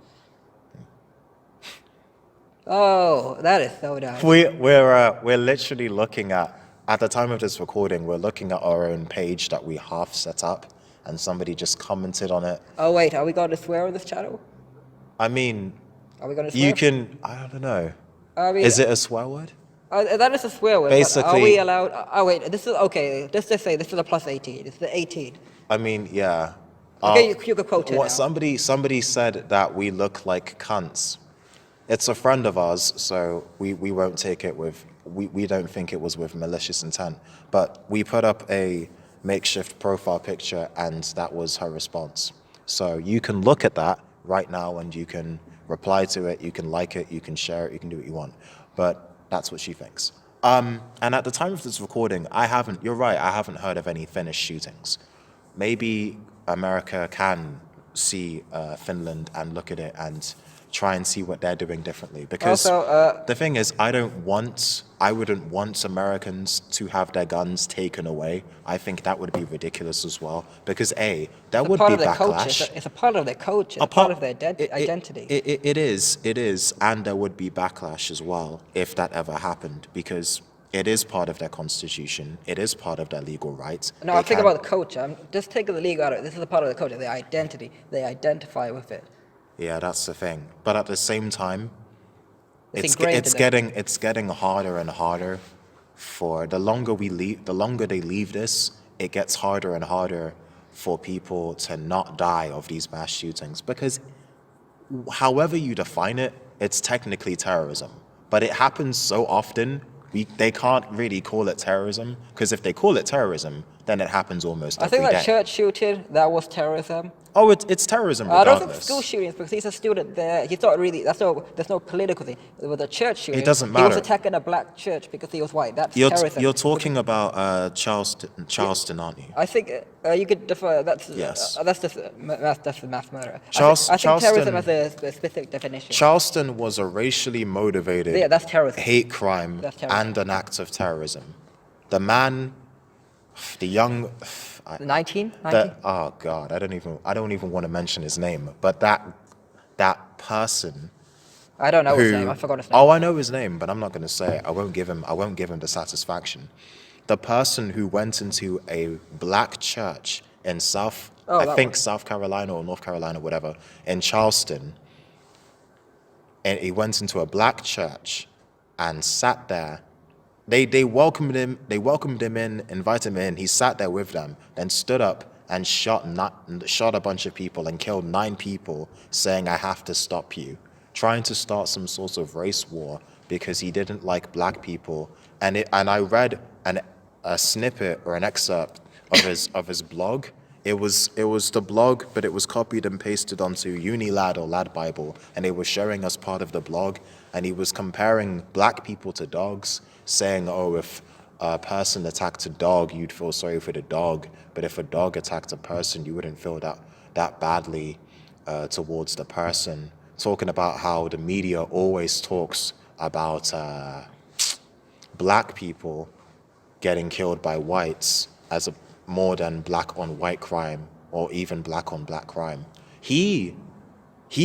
Oh, that is so nice. We're literally looking at the time of this recording, we're looking at our own page that we half set up, and somebody just commented on it. Oh wait, are we going to swear on this channel? I mean, Are we going to swear? you can. I don't know. I mean, Is it a swear word? that is a swear word. Basically- but are we allowed? Oh wait, this is okay. Let's just say this is a plus 18. It's the 18. I mean, yeah. Okay, you could quote it What now. somebody said that we look like cunts. It's a friend of ours, so we won't take it with. We don't think it was with malicious intent. But we put up a makeshift profile picture, and that was her response. So you can look at that right now, and you can reply to it. You can like it. You can share it. You can do what you want. But that's what she thinks. And at the time of this recording, you're right, I haven't heard of any Finnish shootings. Maybe America can see Finland and look at it and try and see what they're doing differently. Because Also, the thing is, I wouldn't want Americans to have their guns taken away. I think that would be ridiculous as well. Because there would be backlash. It's a part of their culture. It's a part of their identity. It is, and there would be backlash as well if that ever happened, because it is part of their constitution. It is part of their legal rights. No, I'm thinking about the culture. I'm just taking the legal out of it. This is a part of the culture, their identity. They identify with it. Yeah, that's the thing. But at the same time, it's getting harder and harder. For the longer they leave this, it gets harder and harder for people to not die of these mass shootings, because however you define it, it's technically terrorism. But it happens so often, they can't really call it terrorism, because if they call it terrorism, then it happens almost every day. I think that church shooting, that was terrorism. Oh, it's terrorism I don't think regardless. school shootings because he's a student there. He's not really. There's no political thing. It was a church shooting. It doesn't He was matter. attacking a black church because he was white. That's You're terrorism. you're talking about Charleston, aren't you? I think you could defer. Yes. That's just mass murder. I think Charleston terrorism has a specific definition. Charleston was a racially motivated Yeah, that's terrorism. hate crime That's terrorism. and an act of terrorism. The man, the young, 19? oh God, I don't even want to mention his name, but that person I don't know his who, name. I forgot his name. oh, I know his name, but I'm not going to say it. I won't give him the satisfaction. The person who went into a black church in South Carolina or North Carolina, whatever, in Charleston, and he went into a black church and sat there. They welcomed him. They welcomed him in, invited him in. He sat there with them, then stood up and shot a bunch of people and killed 9 people, saying, "I have to stop you," trying to start some sort of race war because he didn't like black people. And I read a snippet or an excerpt of his blog. It was the blog, but it was copied and pasted onto Unilad or Lad Bible, and it was showing us part of the blog. And he was comparing black people to dogs, saying, "Oh, if a person attacked a dog, you'd feel sorry for the dog, but if a dog attacked a person, you wouldn't feel that badly towards the person." Talking about how the media always talks about black people getting killed by whites as more than black on white crime or even black on black crime. He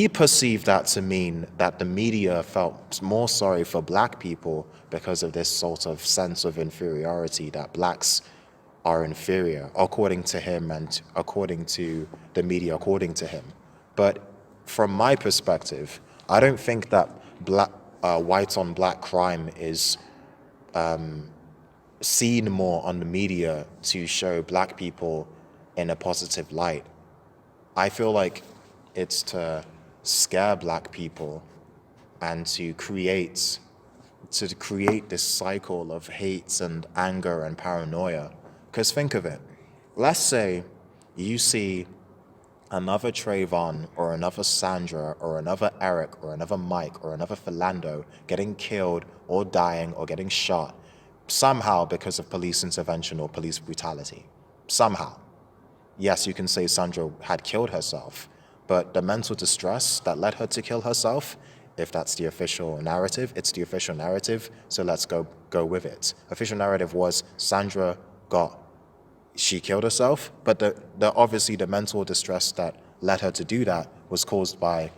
perceived that to mean that the media felt more sorry for black people because of this sort of sense of inferiority, that blacks are inferior, according to him and according to the media, according to him. But from my perspective, I don't think that white on black crime is seen more on the media to show black people in a positive light. I feel like it's to scare black people and to create this cycle of hate and anger and paranoia. Because think of it. Let's say you see another Trayvon or another Sandra or another Eric or another Mike or another Philando getting killed or dying or getting shot somehow because of police intervention or police brutality. Somehow. Yes, you can say Sandra had killed herself, but the mental distress that led her to kill herself, if that's the official narrative, it's the official narrative, so let's go with it. Official narrative was she killed herself, but obviously the mental distress that led her to do that was caused by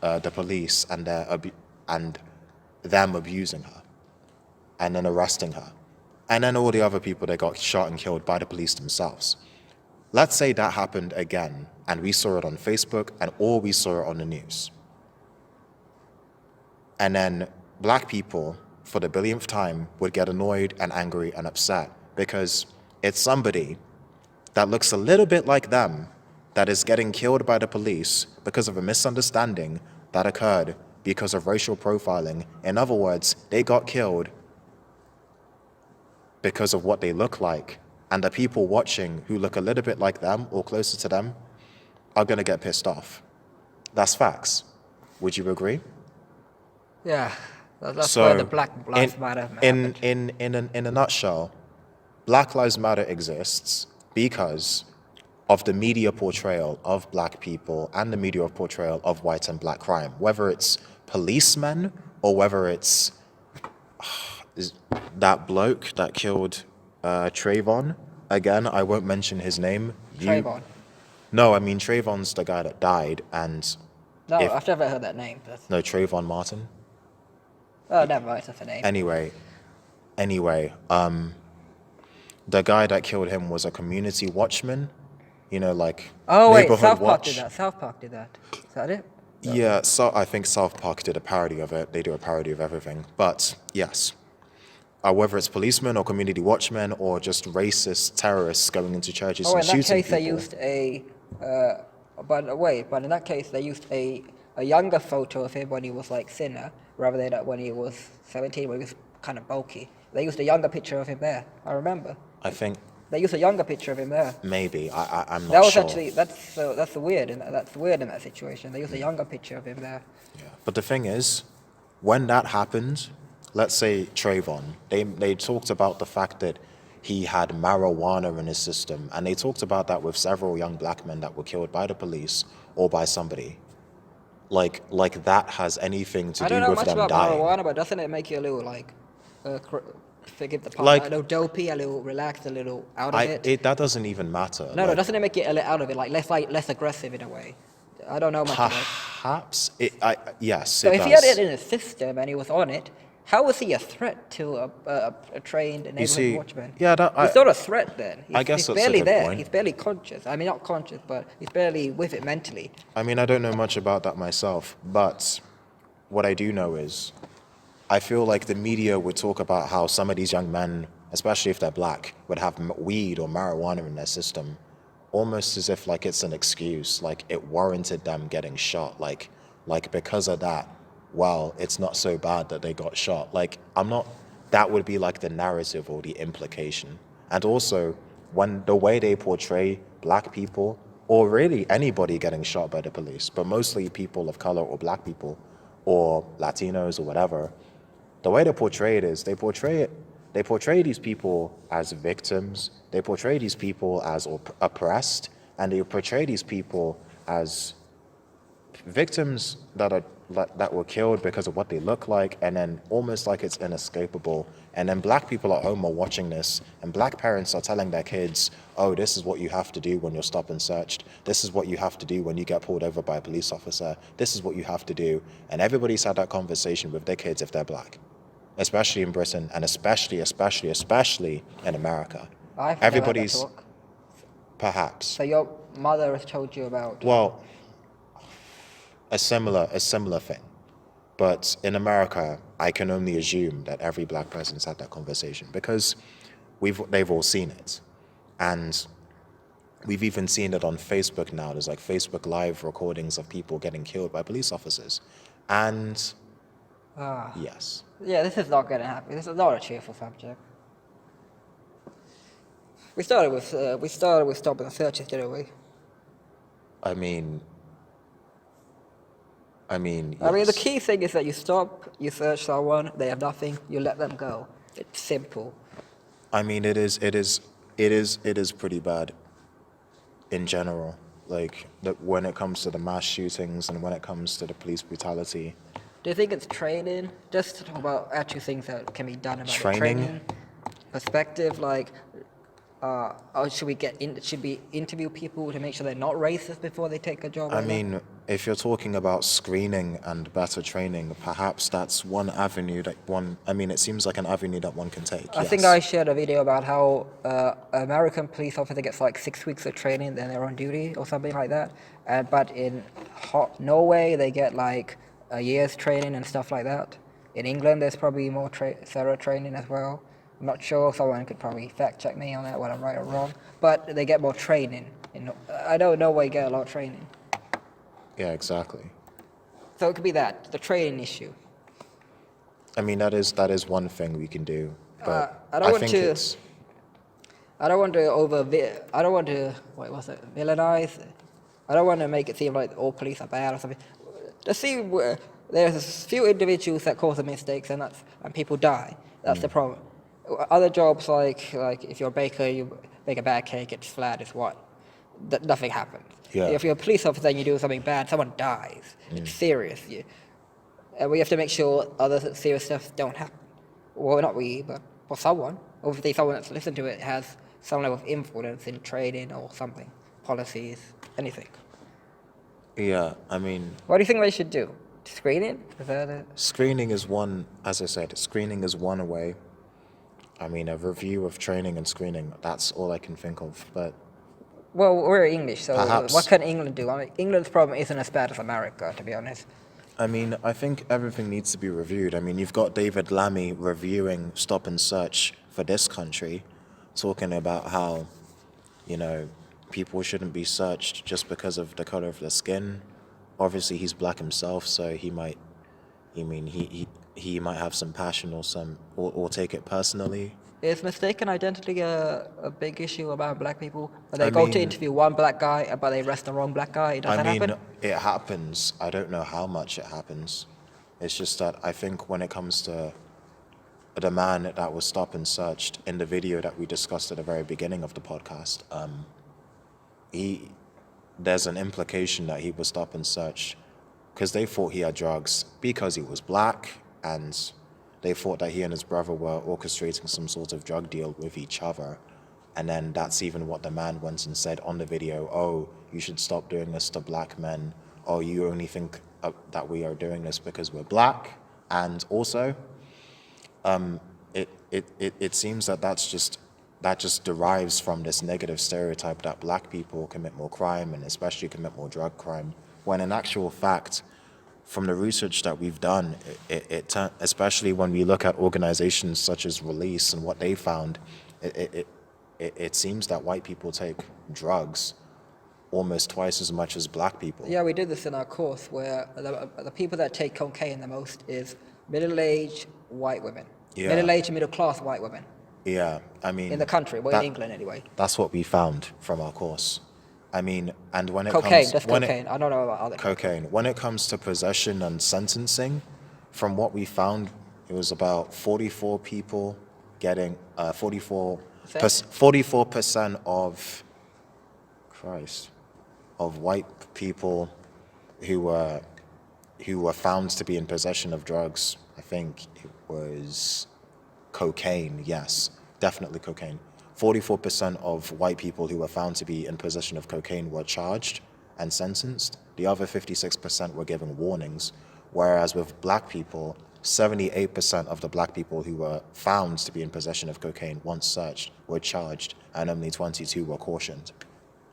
the police and them abusing her and then arresting her. And then all the other people that got shot and killed by the police themselves. Let's say that happened again, and we saw it on Facebook, or we saw it on the news. And then black people, for the billionth time, would get annoyed and angry and upset because it's somebody that looks a little bit like them that is getting killed by the police because of a misunderstanding that occurred because of racial profiling. In other words, they got killed because of what they look like. And the people watching who look a little bit like them or closer to them are going to get pissed off. That's facts. Would you agree? Yeah, that's why the Black Lives Matter happened. In a nutshell, Black Lives Matter exists because of the media portrayal of black people and the media portrayal of white and black crime, whether it's policemen or whether it's that bloke that killed Trayvon. Again, I won't mention his name. Trayvon. No, I mean Trayvon's the guy that died, and No, I've never heard that name. no, Trayvon Martin. Oh, never mind, that's a name. Anyway, the guy that killed him was a community watchman, like neighborhood South Park watch. did that. South Park did that. Is that it? Yeah, so I think South Park did a parody of it. They do a parody of everything. But yes, whether it's policemen or community watchmen or just racist terrorists going into churches and shooting people. In that case, they used but in that case, they used a younger photo of him when he was like thinner, rather than when he was 17, when he was kind of bulky. They used a younger picture of him there. I remember. I think They use a younger picture of him there. Maybe. I'm not That was sure. actually that's weird. That's weird in that situation. They use a younger picture of him there. Yeah. But the thing is, when that happened, let's say Trayvon, they talked about the fact that he had marijuana in his system, and they talked about that with several young black men that were killed by the police or by somebody. Like that has anything to I don't do know with much them about dying. marijuana, but doesn't it make you a little like, forgive the pun, Like- a little dopey, a little relaxed, a little out of it? That doesn't even matter. No, like, doesn't it make you a little out of it, like less aggressive in a way? I don't know much about it. Perhaps yes, So it if does. he had it in his system and he was on it, how was he a threat to a trained neighborhood see, watchman? yeah, he's not a threat then. I guess he's that's a barely good there. point. He's barely conscious. I mean, not conscious, but he's barely with it mentally. I mean, I don't know much about that myself, but what I do know is I feel like the media would talk about how some of these young men, especially if they're black, would have weed or marijuana in their system, almost as if like it's an excuse, like it warranted them getting shot, like because of that, well, it's not so bad that they got shot. Like that would be like the narrative or the implication. And also, when the way they portray black people, or really anybody getting shot by the police, but mostly people of color or black people, or Latinos or whatever, the way they portray it is they portray these people as victims, they portray these people as oppressed, and they portray these people as victims that were killed because of what they look like, and then almost like it's inescapable. And then black people at home are watching this, and black parents are telling their kids, oh, this is what you have to do when you're stopped and searched. This is what you have to do when you get pulled over by a police officer. This is what you have to do. And everybody's had that conversation with their kids if they're black, especially in Britain, and especially in America. I've Everybody's never had that talk. perhaps. So your mother has told you about... Well, a similar thing. But in America, I can only assume that every black person's had that conversation because they've all seen it. And we've even seen it on Facebook now. There's like Facebook Live recordings of people getting killed by police officers. And yes. Yeah, this is not going to happen. This is not a cheerful subject. We started with stopping the searches, didn't we? I mean, I mean, the yes. key thing is that you stop, you search someone, they have nothing, you let them go. It's simple. I mean, it is pretty bad in general. Like when it comes to the mass shootings and when it comes to the police brutality. Do you think it's training? Just to talk about actual things that can be done about Training? Perspective, like, should we interview people to make sure they're not racist before they take a job? I like that? mean, if you're talking about screening and better training, perhaps that's one avenue it seems like an avenue that one can take. I think I shared a video about how American police officer gets like 6 weeks of training, then they're on duty or something like that. But in Norway, they get like a year's training and stuff like that. In England, there's probably more thorough training as well. I'm not sure. Someone could probably fact check me on that, whether I'm right or wrong. But they get more training. I don't know where you get a lot of training. Yeah, exactly. So it could be that, the training issue. I mean, that is one thing we can do. But I don't want think to- it's I don't want to villainize. I don't want to make it seem like all police are bad or something. Just see where there's a few individuals that cause the mistakes and people die. That's the problem. Other jobs like if you're a baker, you bake a bad cake, it's flat, it's what? Nothing happens. Yeah. If you're a police officer and you do something bad, someone dies. It's serious. And we have to make sure other serious stuff don't happen. Well, not we, but for someone. Obviously, someone that's listened to it has some level of influence in training or something, policies, anything. Yeah, I mean, What do you think they should do? Screening? Is that it? screening is one, as I said, screening is one way. I mean, a review of training and screening, that's all I can think of. But Well, we're English, so Perhaps. what can England do? I mean, England's problem isn't as bad as America, to be honest. I mean, I think everything needs to be reviewed. I mean, you've got David Lammy reviewing stop and search for this country, talking about how, people shouldn't be searched just because of the color of their skin. Obviously, he's black himself, so he might have some passion or take it personally. Is mistaken identity a big issue about black people? When I they go to mean- interview one black guy, but they arrest the wrong black guy, does I that mean, happen? it happens. I don't know how much it happens. It's just that I think when it comes to the man that was stopped and searched in the video that we discussed at the very beginning of the podcast, there's an implication that he was stopped and searched because they thought he had drugs because he was black, and they thought that he and his brother were orchestrating some sort of drug deal with each other. And then that's even what the man went and said on the video. Oh, you should stop doing this to black men. Oh, you only think that we are doing this because we're black. And also, it seems that that just derives from this negative stereotype that black people commit more crime and especially commit more drug crime, when in actual fact, from the research that we've done, especially when we look at organizations such as Release and what they found, it seems that white people take drugs almost twice as much as black people. Yeah, we did this in our course where the people that take cocaine the most is middle-aged white women. Yeah. Middle-aged and middle-class white women. Yeah, I mean... In the country, well, in England anyway. That's what we found from our course. I mean, and when it Cocaine, comes... just cocaine. I don't know about other Cocaine. When it comes to possession and sentencing, from what we found, it was about 44 people getting 44% of white people who were found to be in possession of drugs. I think it was cocaine. Yes, definitely cocaine. 44% of white people who were found to be in possession of cocaine were charged and sentenced. The other 56% were given warnings, whereas with black people, 78% of the black people who were found to be in possession of cocaine once searched were charged, and only 22 were cautioned.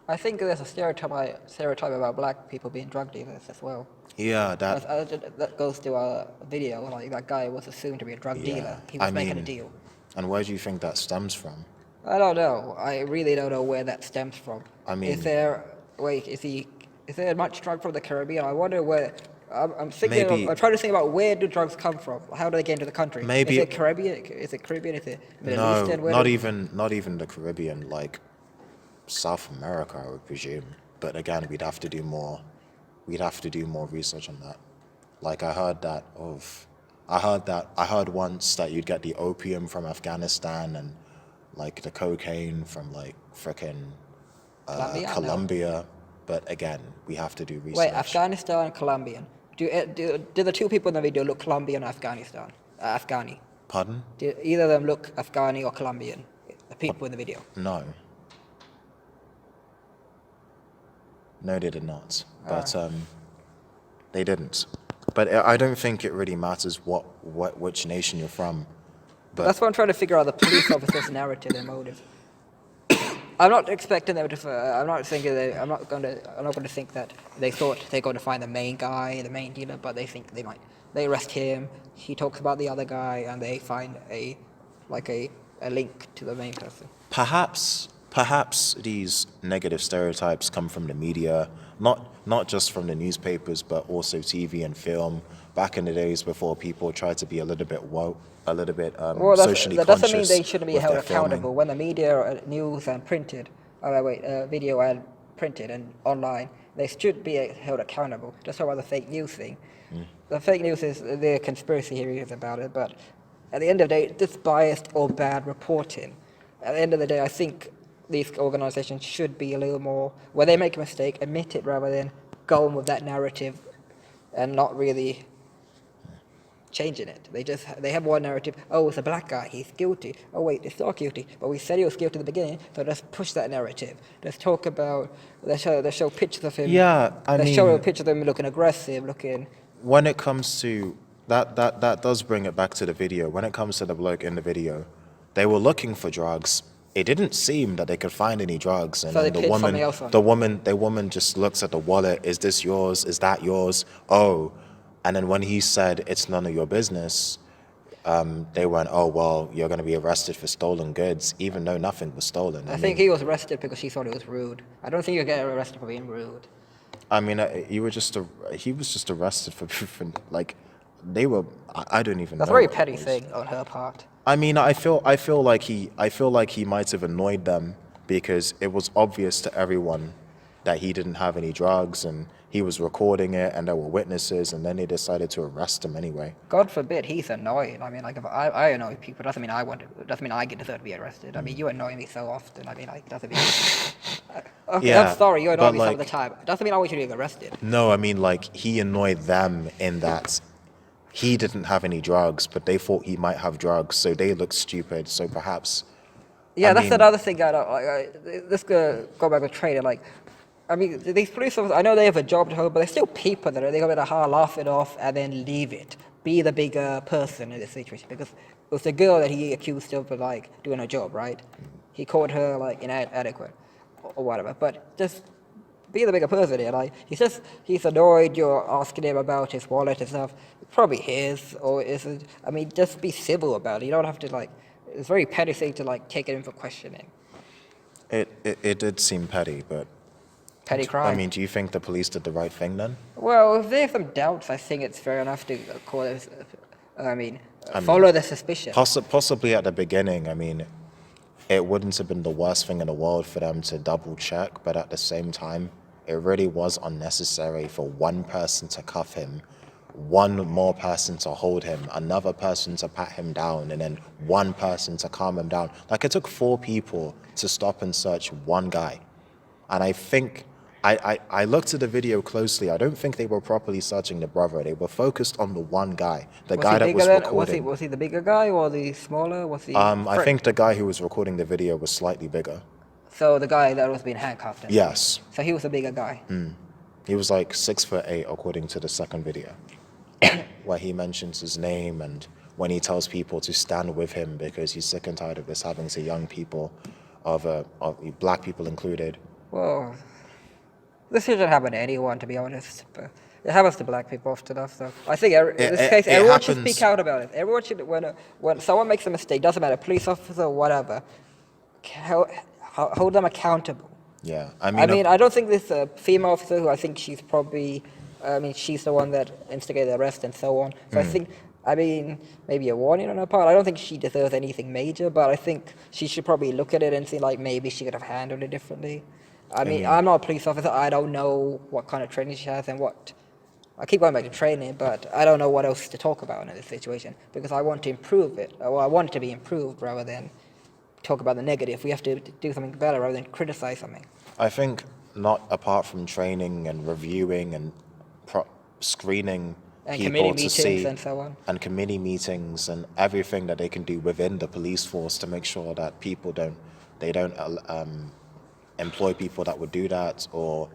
I think there's a stereotype about black people being drug dealers as well. Yeah, That goes to a video, like that guy was assumed to be a drug dealer. He was making a deal. And where do you think that stems from? I don't know. I really don't know where that stems from. I mean... Is there much drug from the Caribbean? I wonder where... I'm trying to think about where do drugs come from? How do they get into the country? Maybe... Is it Caribbean? Is it Middle Eastern? Not even the Caribbean, like South America, I would presume. But again, we'd have to do more research on that. Like I heard once that you'd get the opium from Afghanistan and like the cocaine from like frickin' Colombia. But again, we have to do research. Wait, Afghanistan, Colombian. Do the two people in the video look Colombian or Afghanistan? Afghani. Pardon? Do either of them look Afghani or Colombian? The people in the video. No. No, they did not. But they didn't. But I don't think it really matters which nation you're from. But that's what I'm trying to figure out, the police officer's narrative and motive. I'm not expecting them to. I'm not going to think that they thought they're going to find the main guy, the main dealer, but they think they might. They arrest him. He talks about the other guy, and they find a link to the main person. Perhaps these negative stereotypes come from the media, not just from the newspapers, but also TV and film. Back in the days before people tried to be a little bit woke, socially conscious. That doesn't mean they shouldn't be held their filming. accountable. When the media, news and printed, video and printed and online, they should be held accountable. Just about the fake news thing. The fake news is the conspiracy theories about it, but at the end of the day, this biased or bad reporting. At the end of the day, I think these organizations should be a little more, where they make a mistake, admit it rather than going with that narrative and not really changing it. They have one narrative. Oh, it's a black guy. He's guilty. Oh wait, he's not guilty. But we said he was guilty at the beginning, so let's push that narrative. Let's talk about. Let's show pictures of him. Yeah, let's show a picture of him looking aggressive, looking. When it comes to that does bring it back to the video. When it comes to the bloke in the video, they were looking for drugs. It didn't seem that they could find any drugs, and So they the pitched something else on the woman just looks at the wallet. Is this yours? Is that yours? Oh, and then when he said it's none of your business, they went, oh well, you're going to be arrested for stolen goods, even though nothing was stolen. I think he was arrested because she thought it was rude. I don't think you get arrested for being rude. I mean, he was just arrested for like they were. I don't even know. That's a very petty thing on her part. I mean, I feel like he might have annoyed them because it was obvious to everyone that he didn't have any drugs and he was recording it and there were witnesses and then they decided to arrest him anyway. God forbid he's annoying. I mean, like, if I annoy people, doesn't mean doesn't mean I get deserve to be arrested. I mean, you annoy me so often. I mean, like, doesn't mean. Okay, Yeah, I'm sorry, you annoy but me some of like, the time. Doesn't mean I want you to get arrested. no, I mean like he annoyed them in that he didn't have any drugs, but they thought he might have drugs, so they looked stupid. So perhaps, Yeah, I that's mean, another thing I don't like. Let's go back with training. Like, I mean, these police officers, I know they have a job to hold, but they're still people that are, they're going to laugh it off and then leave it. Be the bigger person in this situation. Because it was the girl that he accused of, like, doing her job, right? He called her, like, inadequate or whatever. But just be the bigger person here. Like, he's annoyed you're asking him about his wallet and stuff. It's probably his, or is it? I mean, just be civil about it. You don't have to, like, it's very petty thing to, like, take it in for questioning. it did seem petty, but Petty crime. I mean, do you think the police did the right thing then? Well, if they have some doubts, I think it's fair enough to call it. Follow the suspicion. Possibly at the beginning, I mean, it wouldn't have been the worst thing in the world for them to double check, but at the same time, it really was unnecessary for one person to cuff him, one more person to hold him, another person to pat him down, and then one person to calm him down. Like, it took 4 people to stop and search one guy. And I think, I looked at the video closely. I don't think they were properly searching the brother. They were focused on the one guy, the guy that was recording. Was he the bigger guy or the smaller? Was he? I think the guy who was recording the video was slightly bigger. So the guy that was being handcuffed. Then. Yes. So he was a bigger guy. He was like 6'8" according to the second video, where he mentions his name and when he tells people to stand with him because he's sick and tired of this happening to young people, of black people included. Well, this shouldn't happen to anyone, to be honest. But it happens to black people often enough. So I think in this case, everyone should speak out about it. Everyone should, when someone makes a mistake, doesn't matter, police officer or whatever, hold them accountable. Yeah, I mean, I don't think this female officer, who I think she's probably, she's the one that instigated the arrest and so on. So I think, maybe a warning on her part. I don't think she deserves anything major, but I think she should probably look at it and see, like, maybe she could have handled it differently. I mean, I'm not a police officer. I don't know what kind of training she has and what. I keep going back to training, but I don't know what else to talk about in this situation because I want to improve it. Or I want it to be improved rather than talk about the negative. We have to do something better rather than criticize something. I think not apart from training and reviewing and screening and people to see and so on. And committee meetings and everything that they can do within the police force to make sure that people don't employ people that would do that, or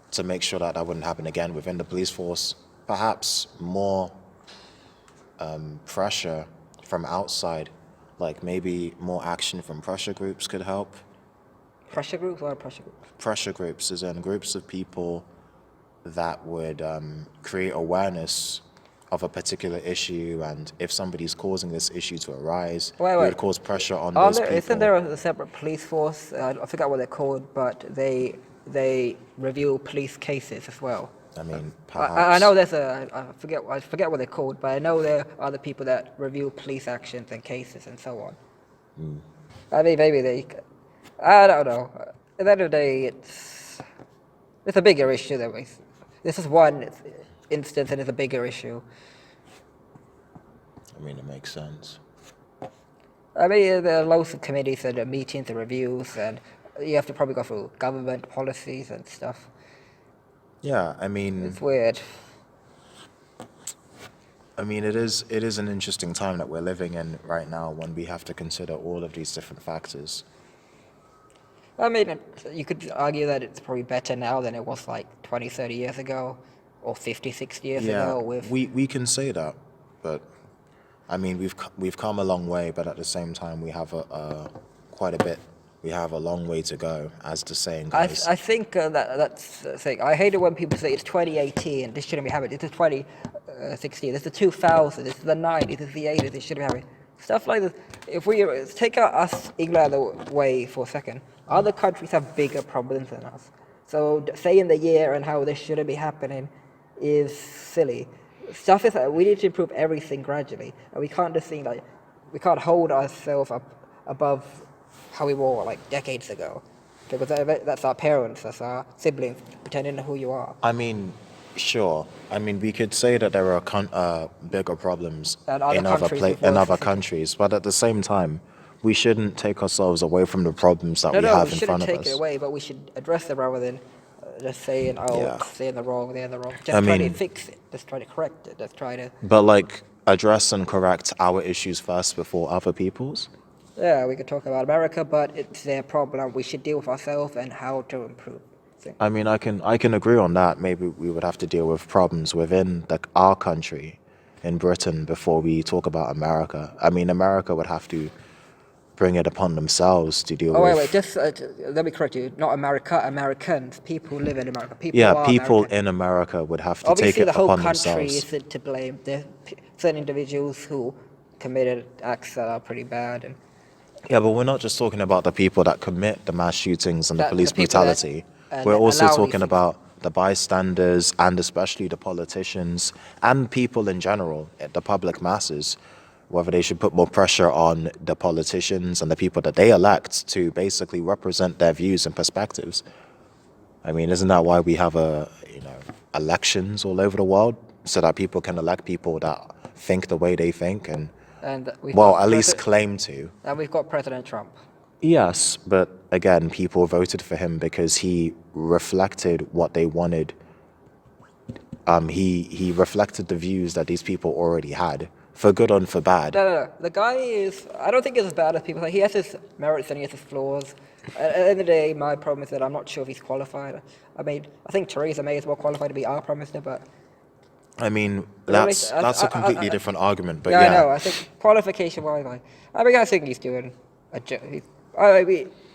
to make sure that that wouldn't happen again within the police force. Perhaps more pressure from outside, like maybe more action from pressure groups could help. Pressure groups? What are pressure groups? Pressure groups is in groups of people that would create awareness of a particular issue, and if somebody's causing this issue to arise, it would cause pressure on those people. Isn't there a separate police force? I forgot what they're called, but they review police cases as well. I mean, perhaps. I know there's I forget what they're called, but I know there are the people that review police actions and cases and so on. I mean, maybe I don't know. At the end of the day, it's a bigger issue that this is one instance and it's a bigger issue. I mean, it makes sense. I mean, there are loads of committees and meetings and reviews, and you have to probably go through government policies and stuff. Yeah, I mean, it's weird. I mean, it is an interesting time that we're living in right now when we have to consider all of these different factors. I mean, you could argue that it's probably better now than it was like 20, 30 years ago, or 50, 60 years ago. Yeah, we can say that, but I mean, we've come a long way, but at the same time, we have quite a bit. We have a long way to go, as the saying goes. I think that's the thing. I hate it when people say it's 2018, this shouldn't be happening. This is 2016, this is 2000, this is the 90s, this is the 80s, this shouldn't be happening. Stuff like this. If we take us, England, away for a second, other countries have bigger problems than us. So saying the year and how this shouldn't be happening is silly. Stuff is that we need to improve everything gradually, and we can't just think like we can't hold ourselves up above how we were like decades ago, because that's our parents, that's our siblings pretending to who you are. I mean, sure. I mean, we could say that there are bigger problems And other in other countries with in worse other situations. countries, but at the same time, we shouldn't take ourselves away from the problems that we No, have we in shouldn't front of take it us. away, but we should address them rather than just saying, oh, Yeah. they're in the wrong, they're in the wrong. I Just try to mean, fix it. Just try to correct it. Just try to, but like address and correct our issues first before other people's. yeah, we could talk about America, but it's their problem. We should deal with ourselves and how to improve. I mean, I can agree on that. Maybe we would have to deal with problems within our country, in Britain, before we talk about America. I mean, America would have to bring it upon themselves to deal Oh, with. wait, just let me correct you. Not America, Americans. People who live in America. People Yeah, who are people American. in America would have to take Obviously, it the whole upon country themselves. isn't to blame. There are certain individuals who committed acts that are pretty bad, and Yeah, but we're not just talking about the people that commit the mass shootings and the that police the people that brutality. and We're also allow these talking things. about the bystanders and especially the politicians and people in general, the public masses, whether they should put more pressure on the politicians and the people that they elect to basically represent their views and perspectives. I mean, isn't that why we have elections all over the world so that people can elect people that think the way they think and And well, at least claim to. and we've got President Trump. Yes, but again, people voted for him because he reflected what they wanted. He reflected the views that these people already had, for good and for bad. No. The guy is. I don't think he's as bad as people think. He has his merits and he has his flaws. At the end of the day, my problem is that I'm not sure if he's qualified. I mean, I think Theresa May is more qualified to be our Prime Minister, but I mean, really, that's a completely different argument. But yeah, yeah, I know. I think qualification-wise, I think he's doing a job.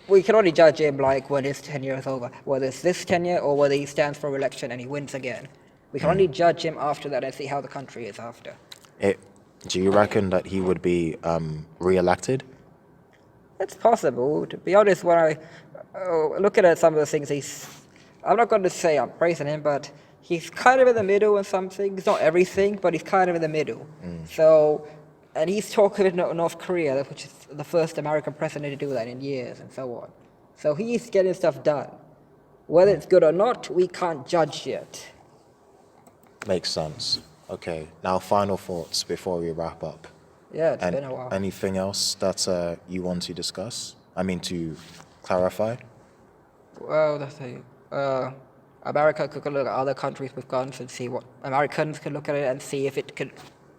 We can only judge him like when his tenure is over, whether it's this tenure or whether he stands for election and he wins again. We can only judge him after that and see how the country is after. do you reckon that he would be re-elected? It's possible. To be honest, when I looking at some of the things I'm not going to say I'm praising him, but he's kind of in the middle in some things. Not everything, but he's kind of in the middle. So, and he's talking with North Korea, which is the first American president to do that in years, and so on. So he's getting stuff done. Whether it's good or not, we can't judge yet. Makes sense. Okay, now final thoughts before we wrap up. Yeah, it's been a while. Anything else that you want to discuss? I mean, to clarify? Well, that's America could look at other countries with guns and see what Americans could look at it and see if it could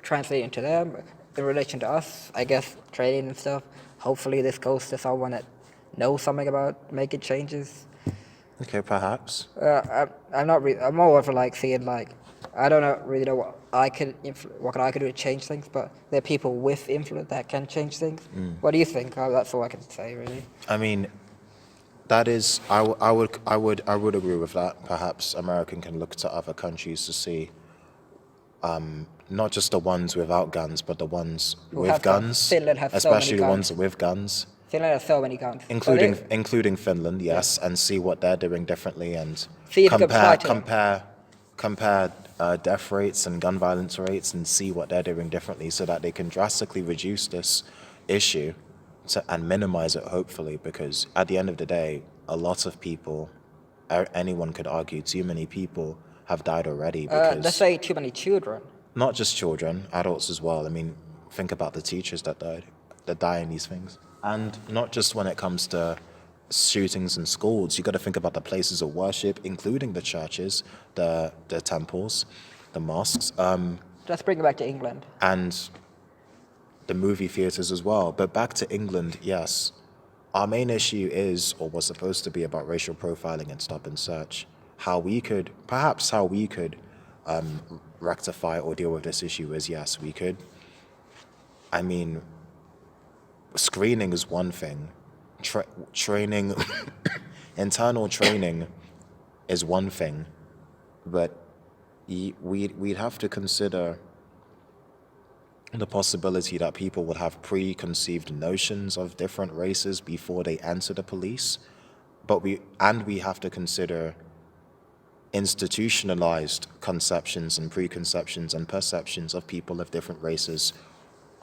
translate into them in relation to us. I guess trading and stuff. Hopefully, this goes to someone that knows something about making changes. Okay, perhaps. I'm not. I'm more of like seeing like I don't really know what I could what I could do to change things, but there are people with influence that can change things. What do you think? That's all I can say, really. I mean, that is, I would agree with that. Perhaps American can look to other countries to see, not just the ones without guns, but the ones with guns, Finland has so especially many the guns. ones with guns, Finland has so many guns, including Finland, yes, and see what they're doing differently and See if you can apply to them. compare death rates and gun violence rates and see what they're doing differently so that they can drastically reduce this issue and minimize it, hopefully, because at the end of the day, a lot of people, anyone could argue, too many people have died already because Let's say too many children. not just children, adults as well. I mean, think about the teachers that die in these things. And not just when it comes to shootings in schools, you got to think about the places of worship, including the churches, the temples, the mosques, Let's bring it back to England. and the movie theaters as well. But back to England, yes, our main issue is, or was supposed to be, about racial profiling and stop and search. How we could rectify or deal with this issue is, yes, we could. I mean, screening is one thing. Training, internal training is one thing, but we'd have to consider the possibility that people would have preconceived notions of different races before they enter the police, but we have to consider institutionalized conceptions and preconceptions and perceptions of people of different races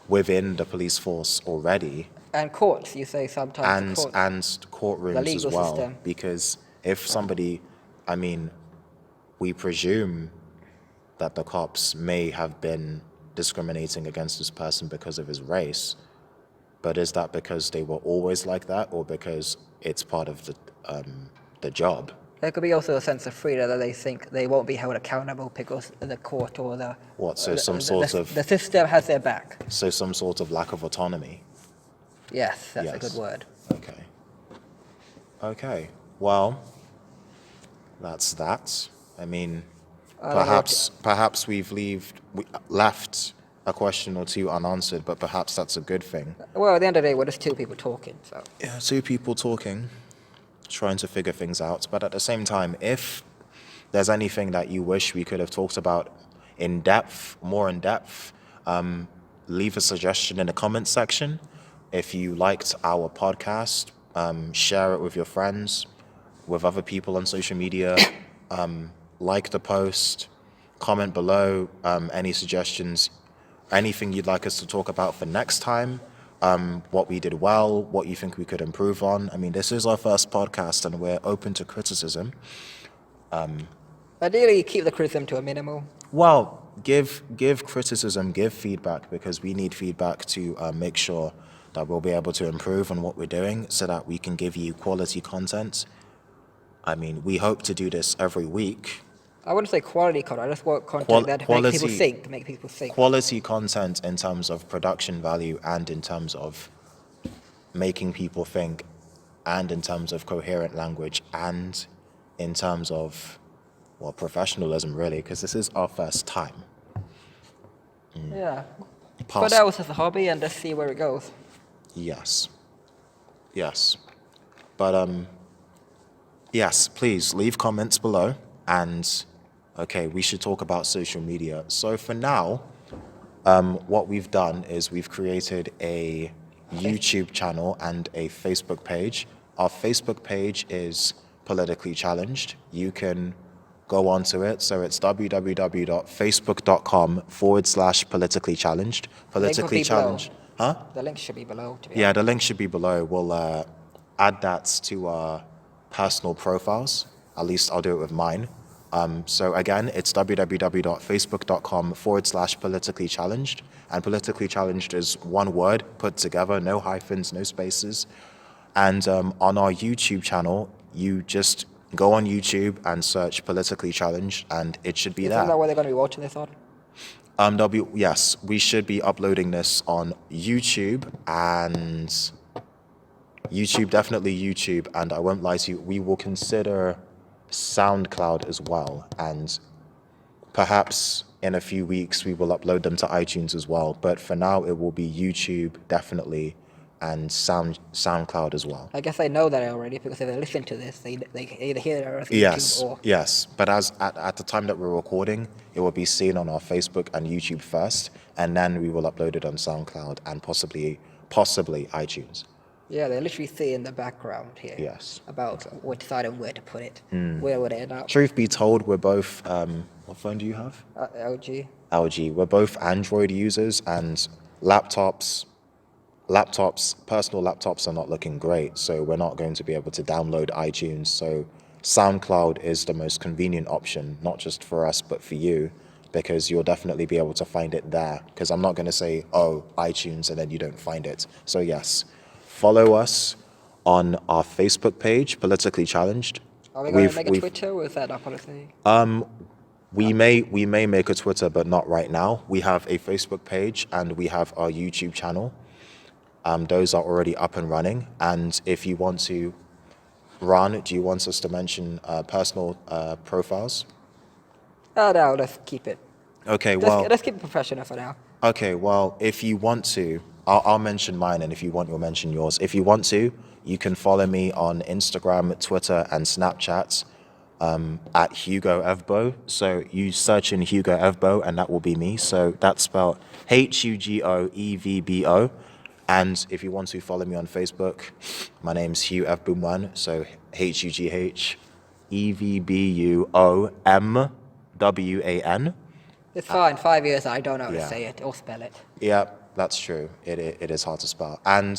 within the police force already, And courts, you say sometimes. The courts, and the courtrooms as legal well. system. Because if somebody, I mean, we presume that the cops may have been discriminating against this person because of his race, but is that because they were always like that, or because it's part of the job? There could be also a sense of freedom that they think they won't be held accountable because the court or the What, so some sort of the system has their back. so some sort of lack of autonomy? Yes, that's a Yes. good word. Okay. Okay. Well, that's that. I mean, perhaps we've left a question or two unanswered, but perhaps that's a good thing. Well, at the end of the day, we're just two people talking, so. Yeah, two people talking, trying to figure things out. But at the same time, if there's anything that you wish we could have talked about more in depth, leave a suggestion in the comments section. If you liked our podcast, share it with your friends, with other people on social media. Like the post, comment below any suggestions, anything you'd like us to talk about for next time, what we did well, what you think we could improve on. I mean, this is our first podcast and we're open to criticism. Ideally, keep the criticism to a minimum. Well, give criticism, give feedback, because we need feedback to make sure that we'll be able to improve on what we're doing so that we can give you quality content. I mean, we hope to do this every week. I wouldn't say quality content, I just want content that make people think. Quality content in terms of production value and in terms of making people think and in terms of coherent language and in terms of, well, professionalism, really, because this is our first time. Yeah. But that was just a hobby and let's see where it goes. Yes. But, yes, please leave comments below. And, okay, we should talk about social media. So for now, what we've done is we've created a YouTube channel and a Facebook page. Our Facebook page is Politically Challenged. You can go onto it. So it's www.facebook.com/politically challenged. Politically challenged. Huh? The link should be below. Yeah, the link should be below. We'll add that to our personal profiles. At least I'll do it with mine. So again, it's www.facebook.com/politically challenged. And politically challenged is one word put together, no hyphens, no spaces. And on our YouTube channel, you just go on YouTube and search Politically Challenged, and it should be there. Isn't that where they're going to be watching this on? Yes, we should be uploading this on YouTube, and definitely YouTube, and I won't lie to you, we will consider SoundCloud as well, and perhaps in a few weeks we will upload them to iTunes as well, but for now it will be YouTube, definitely, and SoundCloud as well. I guess they know that already because if they listen to this, they either hear it or YouTube or... Yes, but as at the time that we're recording, it will be seen on our Facebook and YouTube first, and then we will upload it on SoundCloud and possibly iTunes. Yeah, they literally see in the background here. Yes. About what deciding where to put it. Where would it end up? Truth be told, we're both, what phone do you have? LG. LG. We're both Android users, and personal laptops are not looking great, so we're not going to be able to download iTunes. So SoundCloud is the most convenient option, not just for us, but for you, because you'll definitely be able to find it there. Because I'm not going to say, oh, iTunes, and then you don't find it. So yes, follow us on our Facebook page, Politically Challenged. Are we going to make a Twitter, or is that our policy? We may make a Twitter, but not right now. We have a Facebook page and we have our YouTube channel. Those are already up and running. And if you want to run, do you want us to mention personal profiles? No, let's keep it. Okay, let's keep it professional for now. Okay, well, if you want to, I'll mention mine, and if you want, you'll mention yours. If you want to, you can follow me on Instagram, Twitter, and Snapchat at Hugo Evbo. So you search in Hugo Evbo, and that will be me. So that's spelled HUGOEVBO. And if you want to follow me on Facebook, my name's Hugh Evbumwan, so HUGHEVBUOMWAN. It's fine, 5 years, I don't know how to say it or spell it. Yeah, That's true. It is hard to spell. And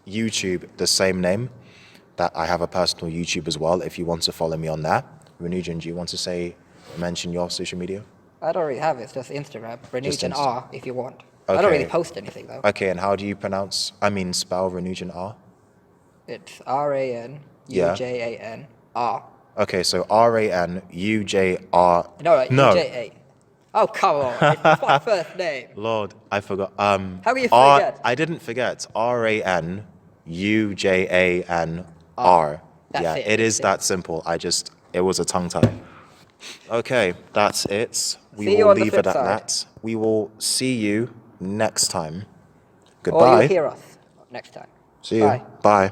YouTube, the same name. That I have a personal YouTube as well. If you want to follow me on that, Renujan, do you want to mention your social media? I don't really have it. It's just Instagram. Renujan Insta- R if you want. I don't really Okay. post anything though. Okay, and how do you spell Renujan R? It's RANUJAN R. Okay, so RANUJR. No, like No, UJA. Oh come on! It's my first name. Lord, I forgot. How can you forget? I didn't forget. RANUJANR. That's Yeah, it, it is that's it. that simple. It was a tongue tie. Okay, that's it. We See you will on the leave flip it at side. that. We will see you next time. Or Goodbye. you hear us next time. See you. Bye. Bye.